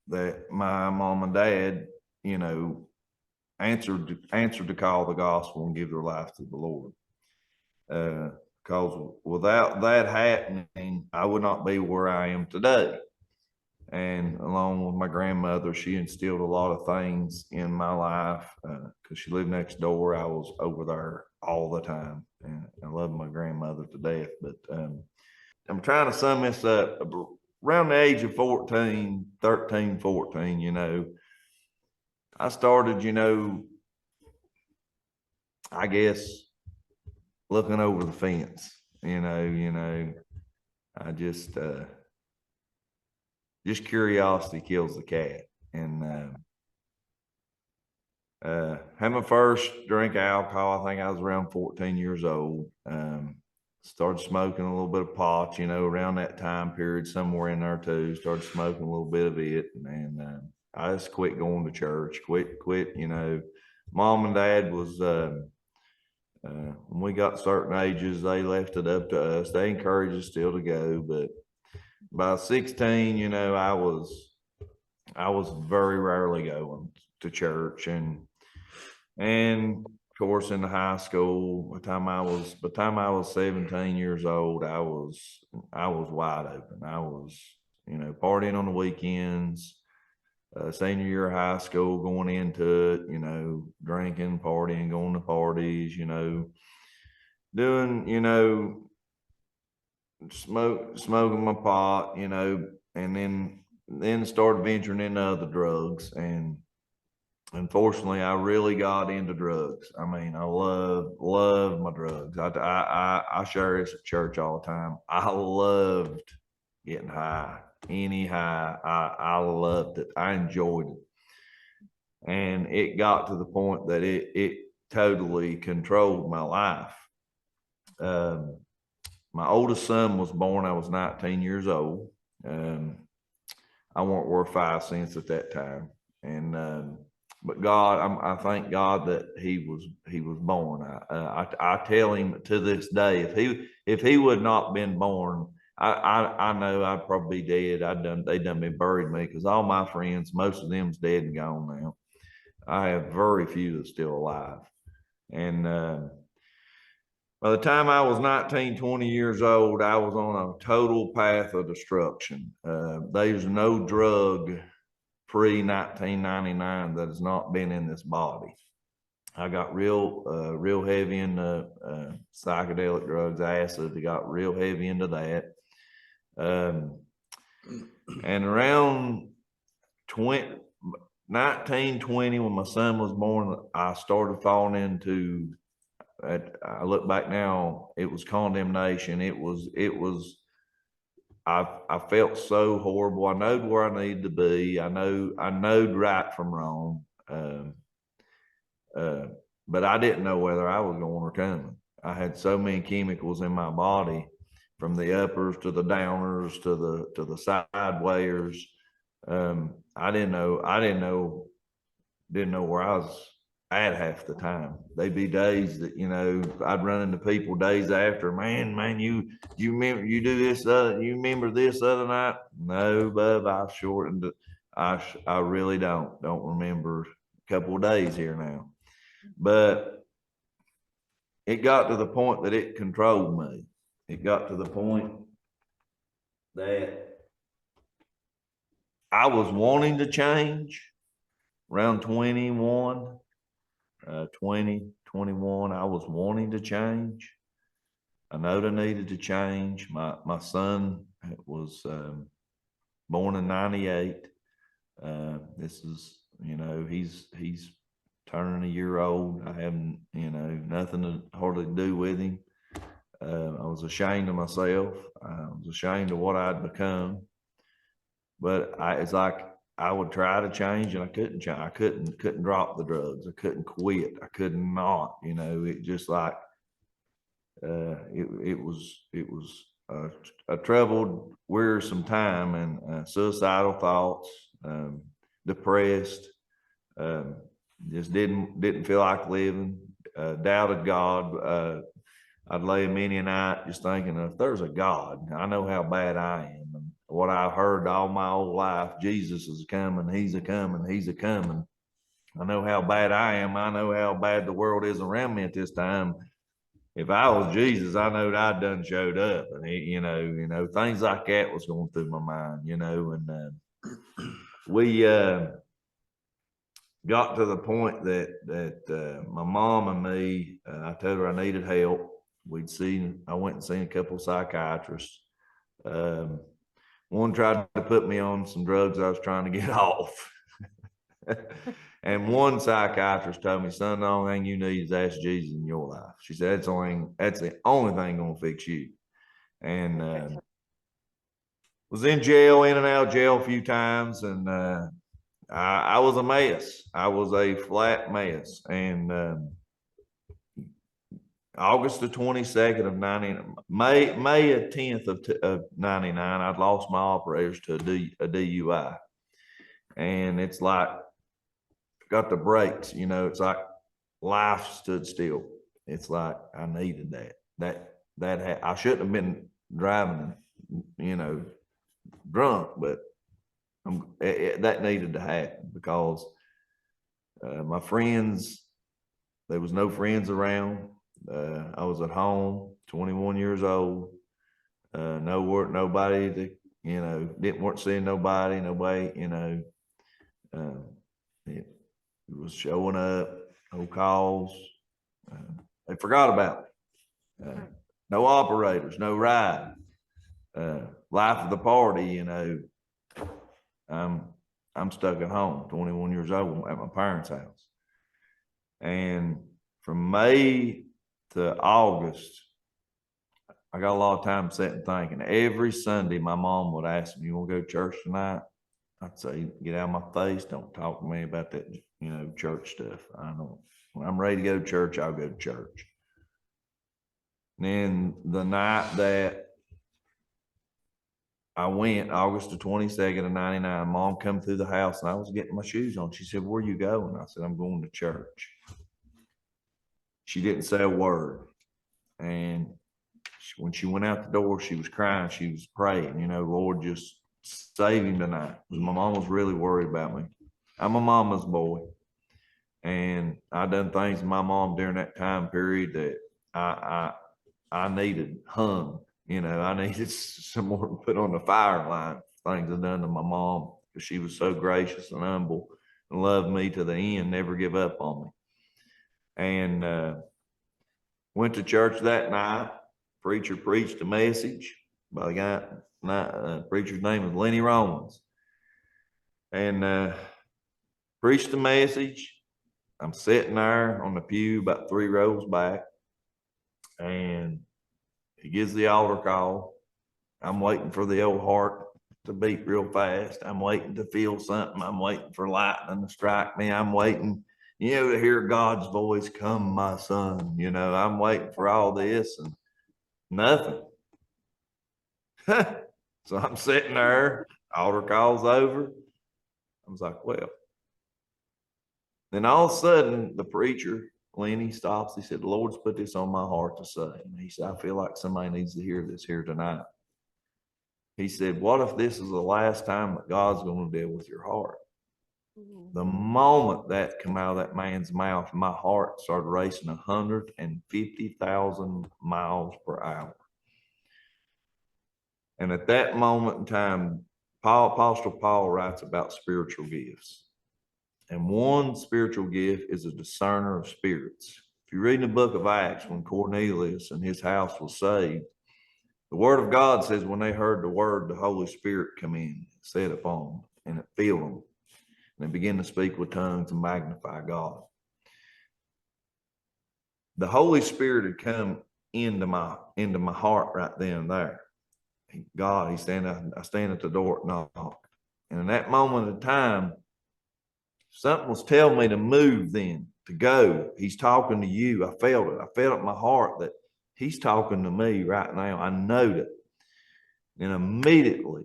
that my mom and dad, answered the call of the gospel and give their life to the Lord. Because without that happening, I would not be where I am today. And along with my grandmother, she instilled a lot of things in my life because she lived next door. I was over there all the time, and I love my grandmother to death. But I'm trying to sum this up. Around the age of 13, 14, I started, I guess, looking over the fence, I just curiosity kills the cat. And had my first drink of alcohol, I think I was around 14 years old. Started smoking a little bit of pot, around that time period, somewhere in there too. Started smoking a little bit of it, and I just quit going to church. Quit. Mom and dad was when we got certain ages, they left it up to us. They encouraged us still to go, but by 16, I was very rarely going to church, and of course in the high school, by the time I was 17 years old, I was wide open. I was, partying on the weekends, senior year of high school, going into it, drinking, partying, going to parties, doing, smoking my pot, and then started venturing into other drugs. And unfortunately, I really got into drugs. I mean, I love my drugs. I share this at church all the time. I loved getting high, any high. I loved it. I enjoyed it. And it got to the point that it totally controlled my life. My oldest son was born, I was 19 years old. I weren't worth 5 cents at that time. And, but God, I thank God that he was born. I tell him to this day, if he would not been born, I know I'd probably be dead. They done been buried me, because all my friends, most of them's dead and gone now. I have very few that's still alive. And by the time I was 19, 20 years old, I was on a total path of destruction. There's no drug pre-1999 that has not been in this body. I got real heavy into psychedelic drugs, acid. I got real heavy into that. And around 1920, when my son was born, I started falling into, I look back now, it was condemnation. I felt so horrible. I knowed where I needed to be. I knowed right from wrong. But I didn't know whether I was going or coming. I had so many chemicals in my body, from the uppers to the downers to the sidewayers. I didn't know where I was at half the time. They'd be days that, I'd run into people days after, man, you remember you do this, you remember this other night? No, bub, I shortened it. I really don't remember a couple of days here now. But it got to the point that it controlled me. It got to the point that I was wanting to change around 21, 20, 21. I was wanting to change. I know they needed to change. My son was born in 98. This is, he's turning a year old. I haven't, nothing to hardly do with him. I was ashamed of myself. I was ashamed of what I'd become. But it's like I would try to change and I couldn't change. I couldn't drop the drugs. I couldn't quit. I could not, it just like, it was a troubled, wearisome time, and suicidal thoughts, depressed, just didn't feel like living, doubted God. I'd lay many a night just thinking, if there's a God, I know how bad I am. And what I've heard all my whole life, Jesus is coming, he's a coming, he's a coming. I know how bad I am. I know how bad the world is around me at this time. If I was Jesus, I know that I'd done showed up, and things like that was going through my mind, and we got to the point that my mom and me, I told her I needed help. I went and seen a couple of psychiatrists. One tried to put me on some drugs I was trying to get off. And one psychiatrist told me, son, the only thing you need is ask Jesus in your life. She said, that's the only thing going to fix you. And was in jail, in and out of jail a few times. And I was a mess. I was a flat mess. And August the 22nd of 99, May 10th of 99, I'd lost my operators to a DUI. And it's like, got the brakes, it's like life stood still. It's like I needed that. I shouldn't have been driving, drunk, but that needed to happen because my friends, there was no friends around. I was at home, 21 years old. No work, nobody to, weren't seeing nobody, it was showing up, no calls. They forgot about me. No operators, no ride. Life of the party, I'm stuck at home, 21 years old at my parents' house. And from May to August, I got a lot of time sitting thinking. Every Sunday, my mom would ask me, you want to go to church tonight? I'd say, get out of my face. Don't talk to me about that, church stuff. When I'm ready to go to church, I'll go to church. And then the night that I went, August the 22nd of 99, Mom come through the house and I was getting my shoes on. She said, where you going? I said, I'm going to church. She didn't say a word. And when she went out the door, she was crying. She was praying, Lord, just save him tonight. My mom was really worried about me. I'm a mama's boy. And I done things to my mom during that time period that I needed hung. I needed some more to put on the fire line. Things I done to my mom because she was so gracious and humble and loved me to the end, never give up on me. And went to church that night. Preacher preached a message by the guy. Preacher's name was Lenny Romans. And preached the message. I'm sitting there on the pew about 3 rows back, and he gives the altar call. I'm waiting for the old heart to beat real fast. I'm waiting to feel something. I'm waiting for lightning to strike me. I'm waiting, to hear God's voice, come, my son. I'm waiting for all this and nothing. So I'm sitting there, altar call's over. I was like, well. Then all of a sudden, the preacher, Lenny, stops. He said, the Lord's put this on my heart to say. And he said, I feel like somebody needs to hear this here tonight. He said, what if this is the last time that God's going to deal with your heart? The moment that came out of that man's mouth, my heart started racing 150,000 miles per hour. And at that moment in time, Apostle Paul writes about spiritual gifts. And one spiritual gift is a discerner of spirits. If you read in the book of Acts, when Cornelius and his house was saved, the word of God says when they heard the word, the Holy Spirit come in, set upon them, and it filled them. And they began to speak with tongues and magnify God. The Holy Spirit had come into my heart right then and there. God, I stand at the door and knock. And in that moment of time, something was telling me to move then, to go. He's talking to you. I felt it. I felt it in my heart that he's talking to me right now. I know it. And immediately,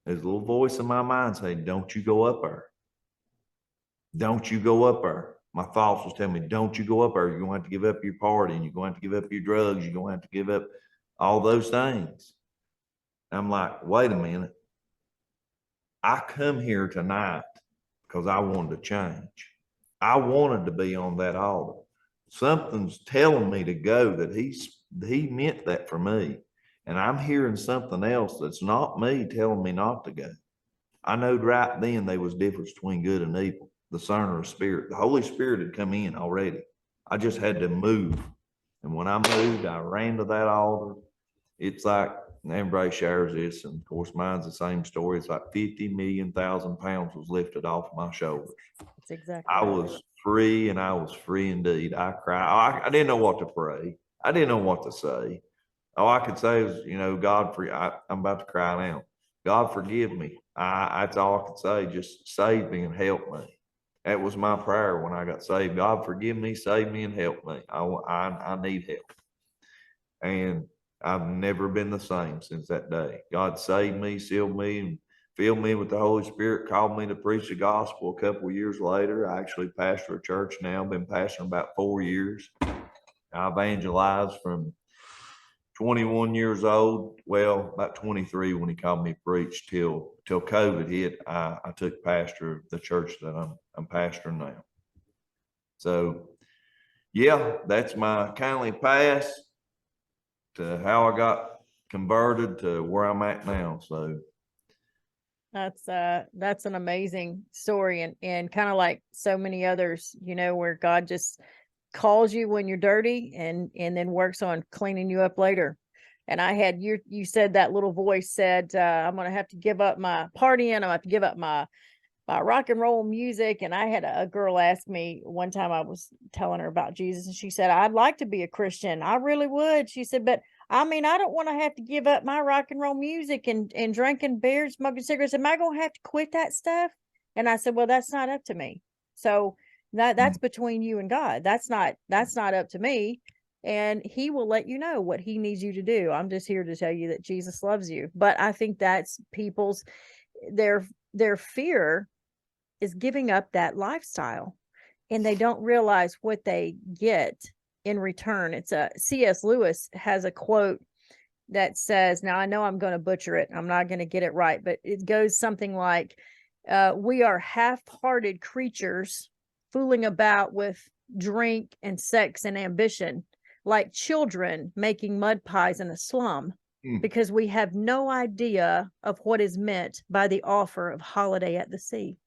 there's a little voice in my mind saying, don't you go up there. Don't you go up there. My thoughts was telling me, don't you go up there. You're going to have to give up your party, and you're going to have to give up your drugs. You're going to have to give up all those things. I'm like, wait a minute. I come here tonight because I wanted to change. I wanted to be on that altar. Something's telling me to go, that he meant that for me. And I'm hearing something else that's not me telling me not to go. I knowed right then there was difference between good and evil, the discerner of spirit. The Holy Spirit had come in already. I just had to move. And when I moved, I ran to that altar. It's like, and everybody shares this, and of course mine's the same story. It's like 50 million thousand pounds was lifted off my shoulders. That's exactly. I was free, and I was free indeed. I cried. I didn't know what to pray. I didn't know what to say. All I could say is, God, I'm about to cry now. God, forgive me. That's all I could say. Just save me and help me. That was my prayer when I got saved. God, forgive me, save me, and help me. I need help. And I've never been the same since that day. God saved me, sealed me, and filled me with the Holy Spirit, called me to preach the gospel a couple of years later. I actually pastor a church now. I've been pastoring about 4 years. I evangelized from 21 years old, well, about 23 when he called me to preach till COVID hit. I took pastor of the church that I'm pastoring now. So, yeah, that's my kindly pass to how I got converted to where I'm at now. So that's an amazing story, and kind of like so many others, where God just calls you when you're dirty and then works on cleaning you up later. And I had you said that little voice said, I'm going to have to give up my partying. I'm going to have to give up my rock and roll music. And I had a girl ask me one time, I was telling her about Jesus, and she said, I'd like to be a Christian. I really would. She said, but I don't want to have to give up my rock and roll music and drinking beer, smoking cigarettes. Am I going to have to quit that stuff? And I said, well, that's not up to me. So that's between you and God. That's not up to me. And he will let you know what he needs you to do. I'm just here to tell you that Jesus loves you. But I think that's people's, their fear is giving up that lifestyle, and they don't realize what they get in return. It's C.S. Lewis has a quote that says, now I know I'm going to butcher it. I'm not going to get it right, but it goes something like, we are half-hearted creatures fooling about with drink and sex and ambition, like children making mud pies in a slum, because we have no idea of what is meant by the offer of holiday at the sea.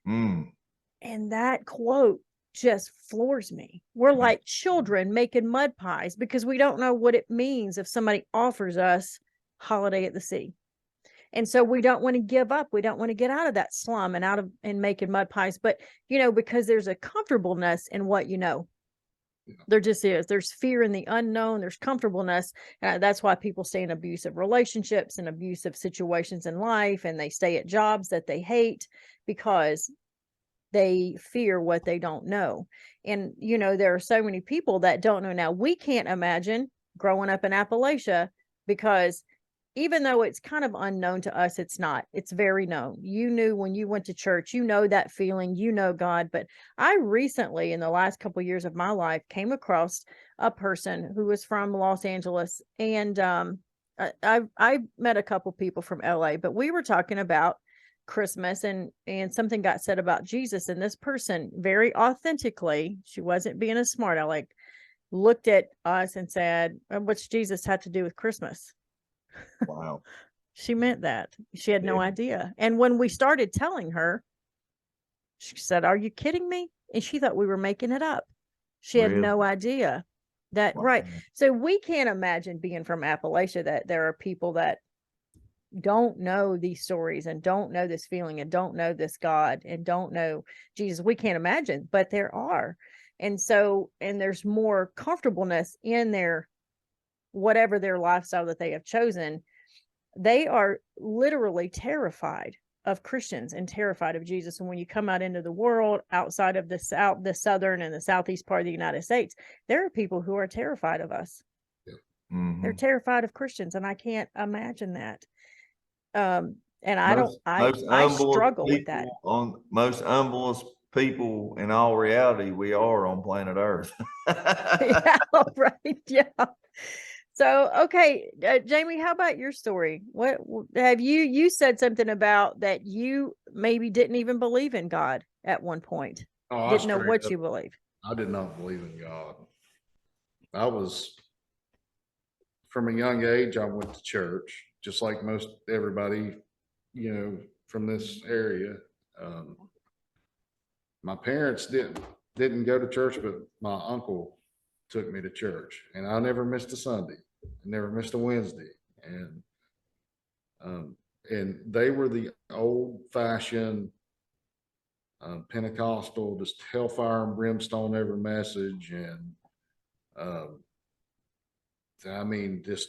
And that quote just floors me. We're like children making mud pies because we don't know what it means if somebody offers us holiday at the sea. And so we don't want to give up. We don't want to get out of that slum and making mud pies. But, because there's a comfortableness in what there just is. There's fear in the unknown. There's comfortableness. That's why people stay in abusive relationships and abusive situations in life. And they stay at jobs that they hate because they fear what they don't know. And, there are so many people that don't know. Now, we can't imagine growing up in Appalachia, because even though it's kind of unknown to us, it's not. It's very known. You knew when you went to church, that feeling, God. But I recently, in the last couple of years of my life, came across a person who was from Los Angeles. And I met a couple people from LA, but we were talking about Christmas, and something got said about Jesus. And this person, very authentically, she wasn't being a smart aleck, looked at us and said, what's Jesus have to do with Christmas? Wow. She meant that. She had no idea. And when we started telling her, she said, are you kidding me? And she thought we were making it up. She had Really? no idea that, right. Wow. So we can't imagine being from Appalachia that there are people that don't know these stories and don't know this feeling and don't know this God and don't know Jesus. We can't imagine, but there are. And so, and there's more comfortableness in their, whatever their lifestyle that they have chosen. They are literally terrified of Christians and terrified of Jesus. And when you come out into the world outside of the southern and the southeast part of the United States, there are people who are terrified of us. Mhm. They're terrified of Christians, and I can't imagine that. And Most I struggle with that. Most humblest people in all reality, we are on planet Earth. Yeah, right. Yeah. So, okay, Jamie, how about your story? What have you said something about that you maybe didn't even believe in God at one point? Oh, I Didn't know straight what up, you believe. I did not believe in God. I was, from a young age, I went to church, just like most everybody, from this area. Um, my parents didn't go to church, but my uncle took me to church, and I never missed a Sunday. I never missed a Wednesday, and um, and they were the old fashioned Pentecostal, just hellfire and brimstone every message, and um, I mean, just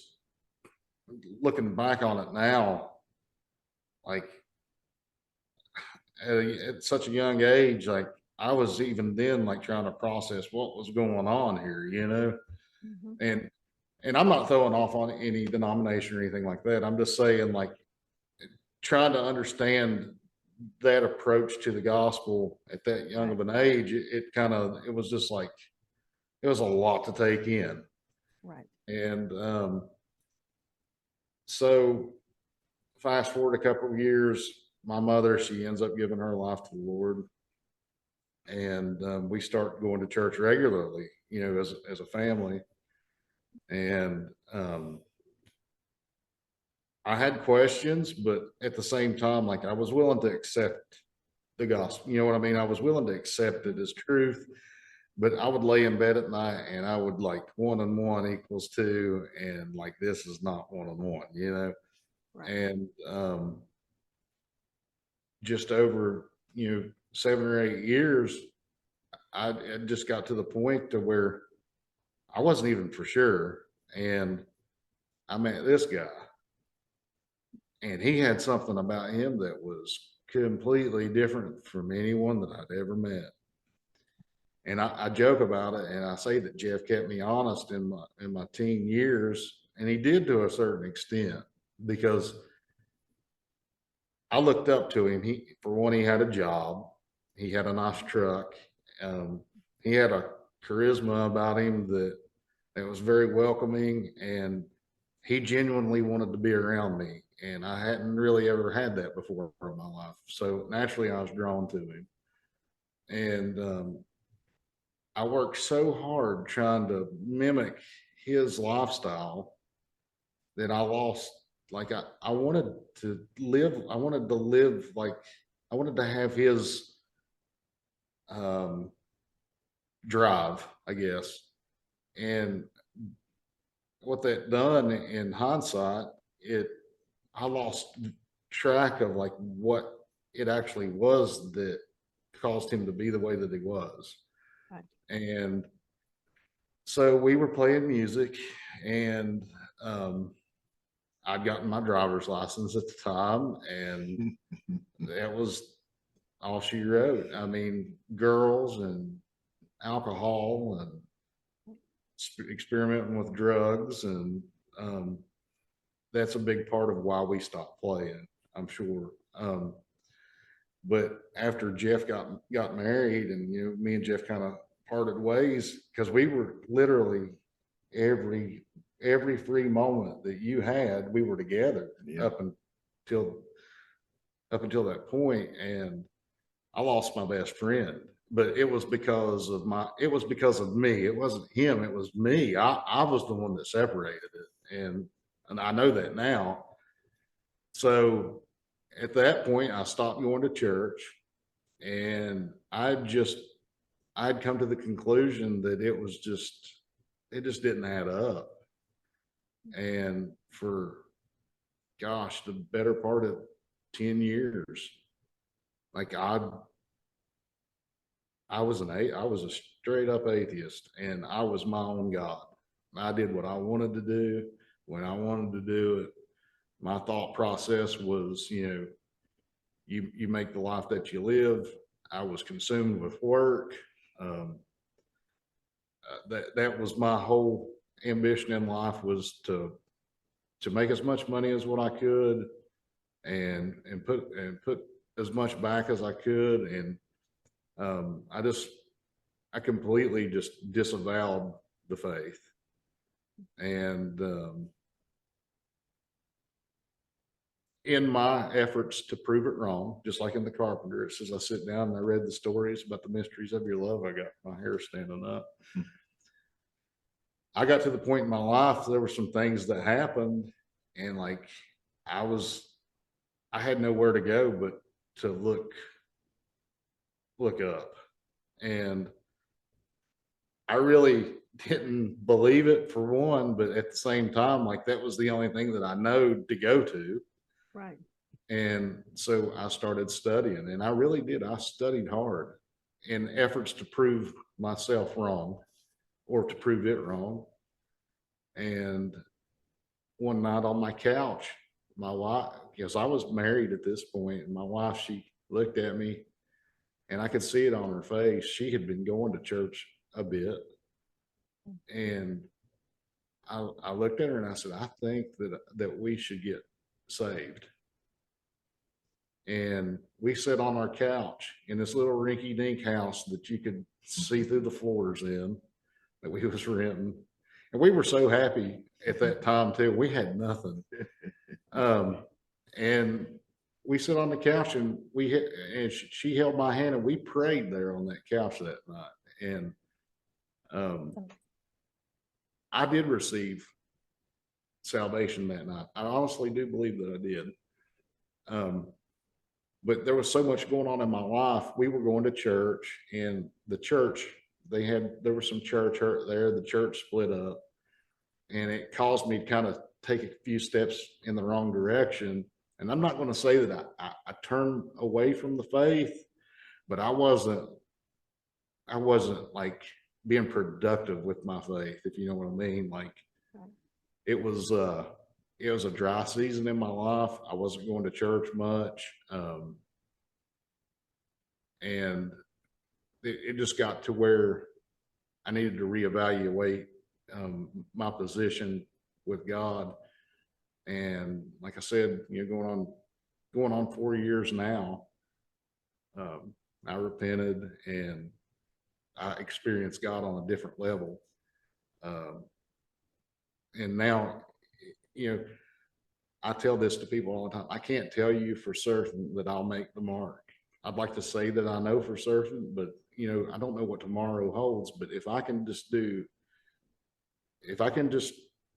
looking back on it now, like at such a young age, like I was even then like trying to process what was going on here. Mm-hmm. And I'm not throwing off on any denomination or anything like that. I'm just saying, like, trying to understand that approach to the gospel at that young of an age, it was just like it was a lot to take in. Right. And so fast forward a couple of years, my mother, she ends up giving her life to the Lord, and we start going to church regularly, as a family. And I had questions, but at the same time, like I was willing to accept the gospel. You know what I mean? I was willing to accept it as truth, but I would lay in bed at night and I would like 1 and 1 equals 2, and like this is not 1 and 1. Right. And just over 7 or 8 years, I just got to the point to where I wasn't even for sure, and I met this guy, and he had something about him that was completely different from anyone that I'd ever met. And I joke about it, and I say that Jeff kept me honest in my teen years, and he did to a certain extent, because I looked up to him. For one, he had a job, he had a nice truck, he had a charisma about him that was very welcoming, and he genuinely wanted to be around me. And I hadn't really ever had that before in my life. So naturally, I was drawn to him. And I worked so hard trying to mimic his lifestyle that I lost. Like I wanted to live, like I wanted to have his drive, I guess. And what that done in hindsight, I lost track of like what it actually was that caused him to be the way that he was. Right. And so we were playing music, and I'd gotten my driver's license at the time, and that was all she wrote. I mean, girls and alcohol and experimenting with drugs, and that's a big part of why we stopped playing, I'm sure. But after Jeff got married, and me and Jeff kind of parted ways, because we were literally every free moment that you had, we were together. Yeah. Up until that point, and I lost my best friend. But it was because of me. It wasn't him, it was me. I was the one that separated it, and I know that now. So at that point, I stopped going to church, and I just I'd come to the conclusion that it just didn't add up. And for, gosh, the better part of 10 years, like I was a straight up atheist, and I was my own God. I did what I wanted to do when I wanted to do it. My thought process was, you make the life that you live. I was consumed with work. That was my whole ambition in life, was to make as much money as what I could, and put as much back as I could. And I completely just disavowed the faith. And in my efforts to prove it wrong, just like in the Carpenter, it says, I sit down and I read the stories about the mysteries of your love. I got my hair standing up. I got to the point in my life, there were some things that happened, and like I had nowhere to go but to look up. And I really didn't believe it, for one, but at the same time, like that was the only thing that I know to go to. Right. And so I started studying, and I really did. I studied hard in efforts to prove myself wrong, or to prove it wrong. And one night on my couch, my wife, because I was married at this point, and my wife, she looked at me, and I could see it on her face. She had been going to church a bit. And I looked at her and I said, I think that we should get saved. And we sat on our couch in this little rinky dink house that you could see through the floors in, that we was renting. And we were so happy at that time too. We had nothing. And we sat on the couch, and she held my hand, and we prayed there on that couch that night. And I did receive salvation that night. I honestly do believe that I did. But there was so much going on in my life. We were going to church, and the church, there was some church hurt there. The church split up, and it caused me to kind of take a few steps in the wrong direction. And I'm not going to say that I turned away from the faith, but I wasn't like being productive with my faith, if you know what I mean. Like it was a dry season in my life. I wasn't going to church much. And it just got to where I needed to reevaluate my position with God. And like I said, going on 4 years now, I repented, and I experienced God on a different level. And now, I tell this to people all the time. I can't tell you for certain that I'll make the mark. I'd like to say that I know for certain, but I don't know what tomorrow holds. But if I can just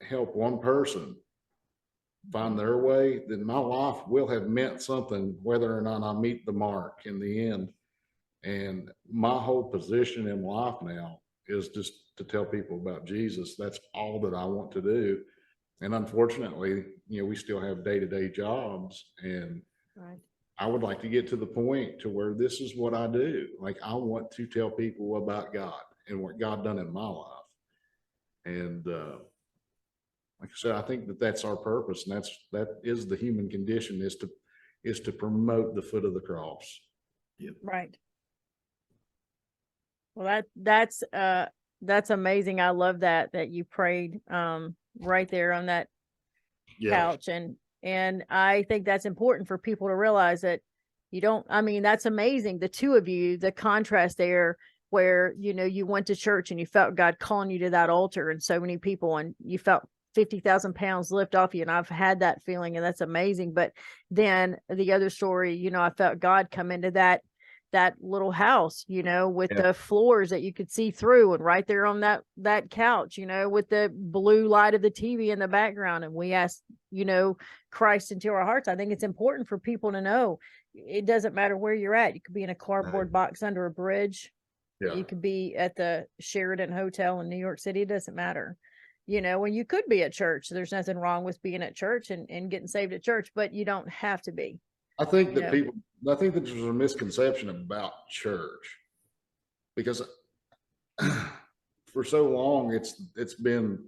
help one person find their way, then my life will have meant something, whether or not I meet the mark in the end. And my whole position in life now is just to tell people about Jesus. That's all that I want to do. And unfortunately, we still have day-to-day jobs, and Right. I would like to get to the point to where this is what I do. Like, I want to tell people about God and what God done in my life. And like I said, I think that that's our purpose, and that is the human condition, is to promote the foot of the cross. Yep. Right. Well, that's amazing. I love that you prayed right there on that couch. And I think that's important for people to realize that that's amazing. The two of you, the contrast there, where, you went to church and you felt God calling you to that altar, and so many people, and you felt 50,000 pounds lift off you. And I've had that feeling, and that's amazing. But then the other story, I felt God come into that little house, with the floors that you could see through, and right there on that couch, with the blue light of the TV in the background. And we asked, Christ into our hearts. I think it's important for people to know it doesn't matter where you're at. You could be in a cardboard box under a bridge. Yeah. You could be at the Sheridan Hotel in New York City. It doesn't matter. When you could be at church, there's nothing wrong with being at church and getting saved at church, but you don't have to be. I think You that know. I think that there's a misconception about church because for so long it's been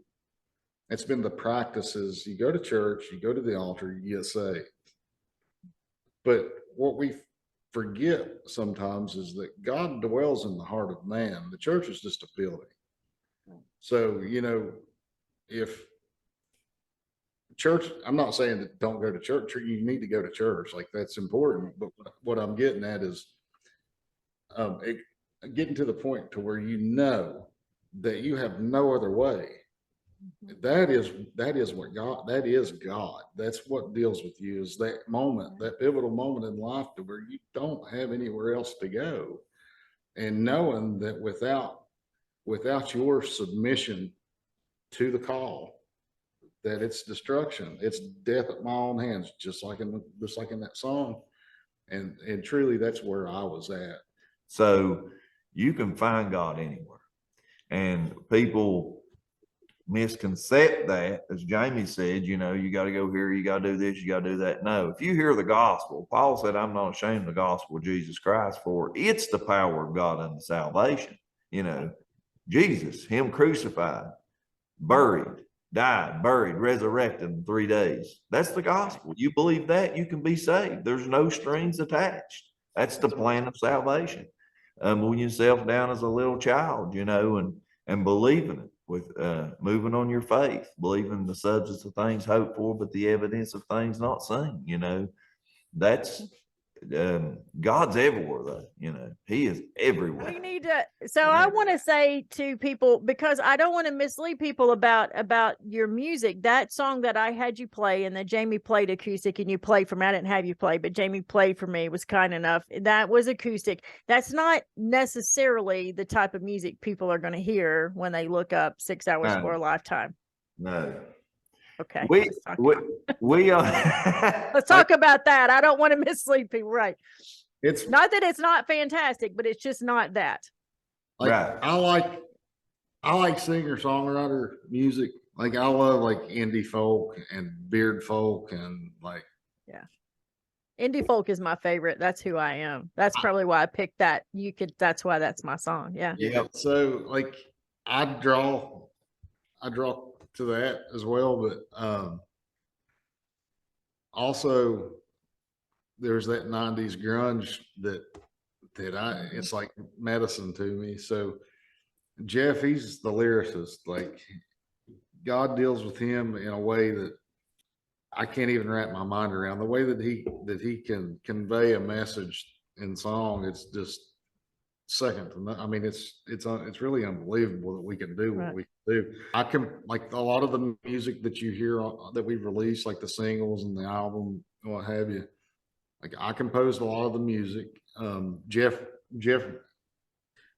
the practices. You go to church, you go to the altar, you get saved. But what we forget sometimes is that God dwells in the heart of man. The church is just a building. So, if church, I'm not saying that don't go to church. You need to go to church. Like, that's important. But what I'm getting at is getting to the point to where that you have no other way. That is what God, that is God. That's what deals with you, is that moment, that pivotal moment in life to where you don't have anywhere else to go. And knowing that without your submission to the call, that it's destruction, it's death at my own hands, just like in that song. And truly that's where I was at. So you can find God anywhere. And people misconcept that, as Jamie said, you got to go here, you got to do this, you got to do that. No, if you hear the gospel, Paul said, I'm not ashamed of the gospel of Jesus Christ, for it's the power of God unto salvation. Jesus, him crucified, buried, died, buried, resurrected in 3 days. That's the gospel. You believe that, you can be saved. There's no strings attached. That's the plan of salvation. Moving yourself down as a little child, and believing it, with moving on your faith, believing the substance of things hoped for, but the evidence of things not seen. That's God's everywhere, though. He is everywhere. We need to. So I want to say to people, because I don't want to mislead people about your music. That song that I had you play, and that Jamie played acoustic, and you played for me. I didn't have you play, but Jamie played for me. Was kind enough. That was acoustic. That's not necessarily the type of music people are going to hear when they look up 6 Hours for a Lifetime. No. Okay. We let's talk about that. I don't want to mislead people. Right. It's not that it's not fantastic, but it's just not that. Like, right. I like singer songwriter music. Like, I love like indie folk and beard folk and like. Yeah. Indie folk is my favorite. That's who I am. That's probably why I picked that. That's why that's my song. Yeah. Yeah. So like I draw to that as well, but also there's that 90s grunge that it's like medicine to me. So Jeff, he's the lyricist. Like, God deals with him in a way that I can't even wrap my mind around. The way that he can convey a message in song, it's just second to none. I mean, it's really unbelievable that we can do what we can do. I can, like, a lot of the music that you hear that we've released, like the singles and the album, what have you. Like, I composed a lot of the music. Jeff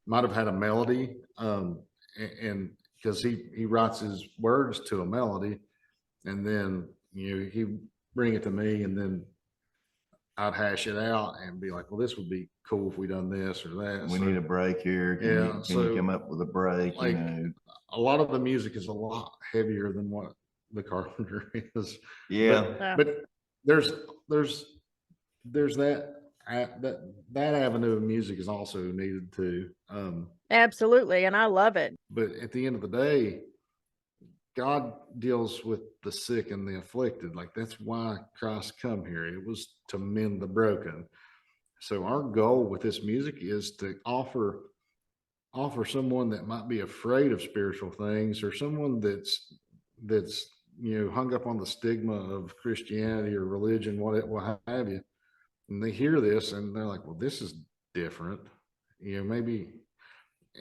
might have had a melody, and because he writes his words to a melody, and then he'd bring it to me, and then I'd hash it out and be like, well, this would be cool if we done this or that. We need a break here. Can you come up with a break? Like, a lot of the music is a lot heavier than what the Carpenter is. Yeah. But there's that avenue of music is also needed too. Absolutely. And I love it. But at the end of the day, God deals with the sick and the afflicted. Like, that's why Christ come here. It was to mend the broken. So our goal with this music is to offer someone that might be afraid of spiritual things, or someone that's hung up on the stigma of Christianity or religion, what have you. And they hear this and they're like, well, this is different. Maybe.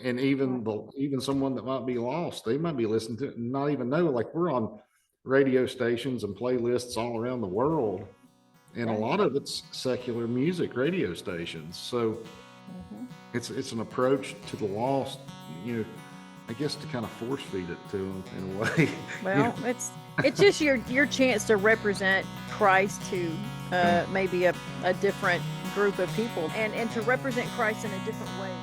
And even someone that might be lost, they might be listening to it and not even know. Like, we're on radio stations and playlists all around the world, and a lot of it's secular music radio stations. So it's an approach to the lost, I guess, to kind of force feed it to them in a way. Well, it's just your chance to represent Christ to maybe a different group of people, and to represent Christ in a different way.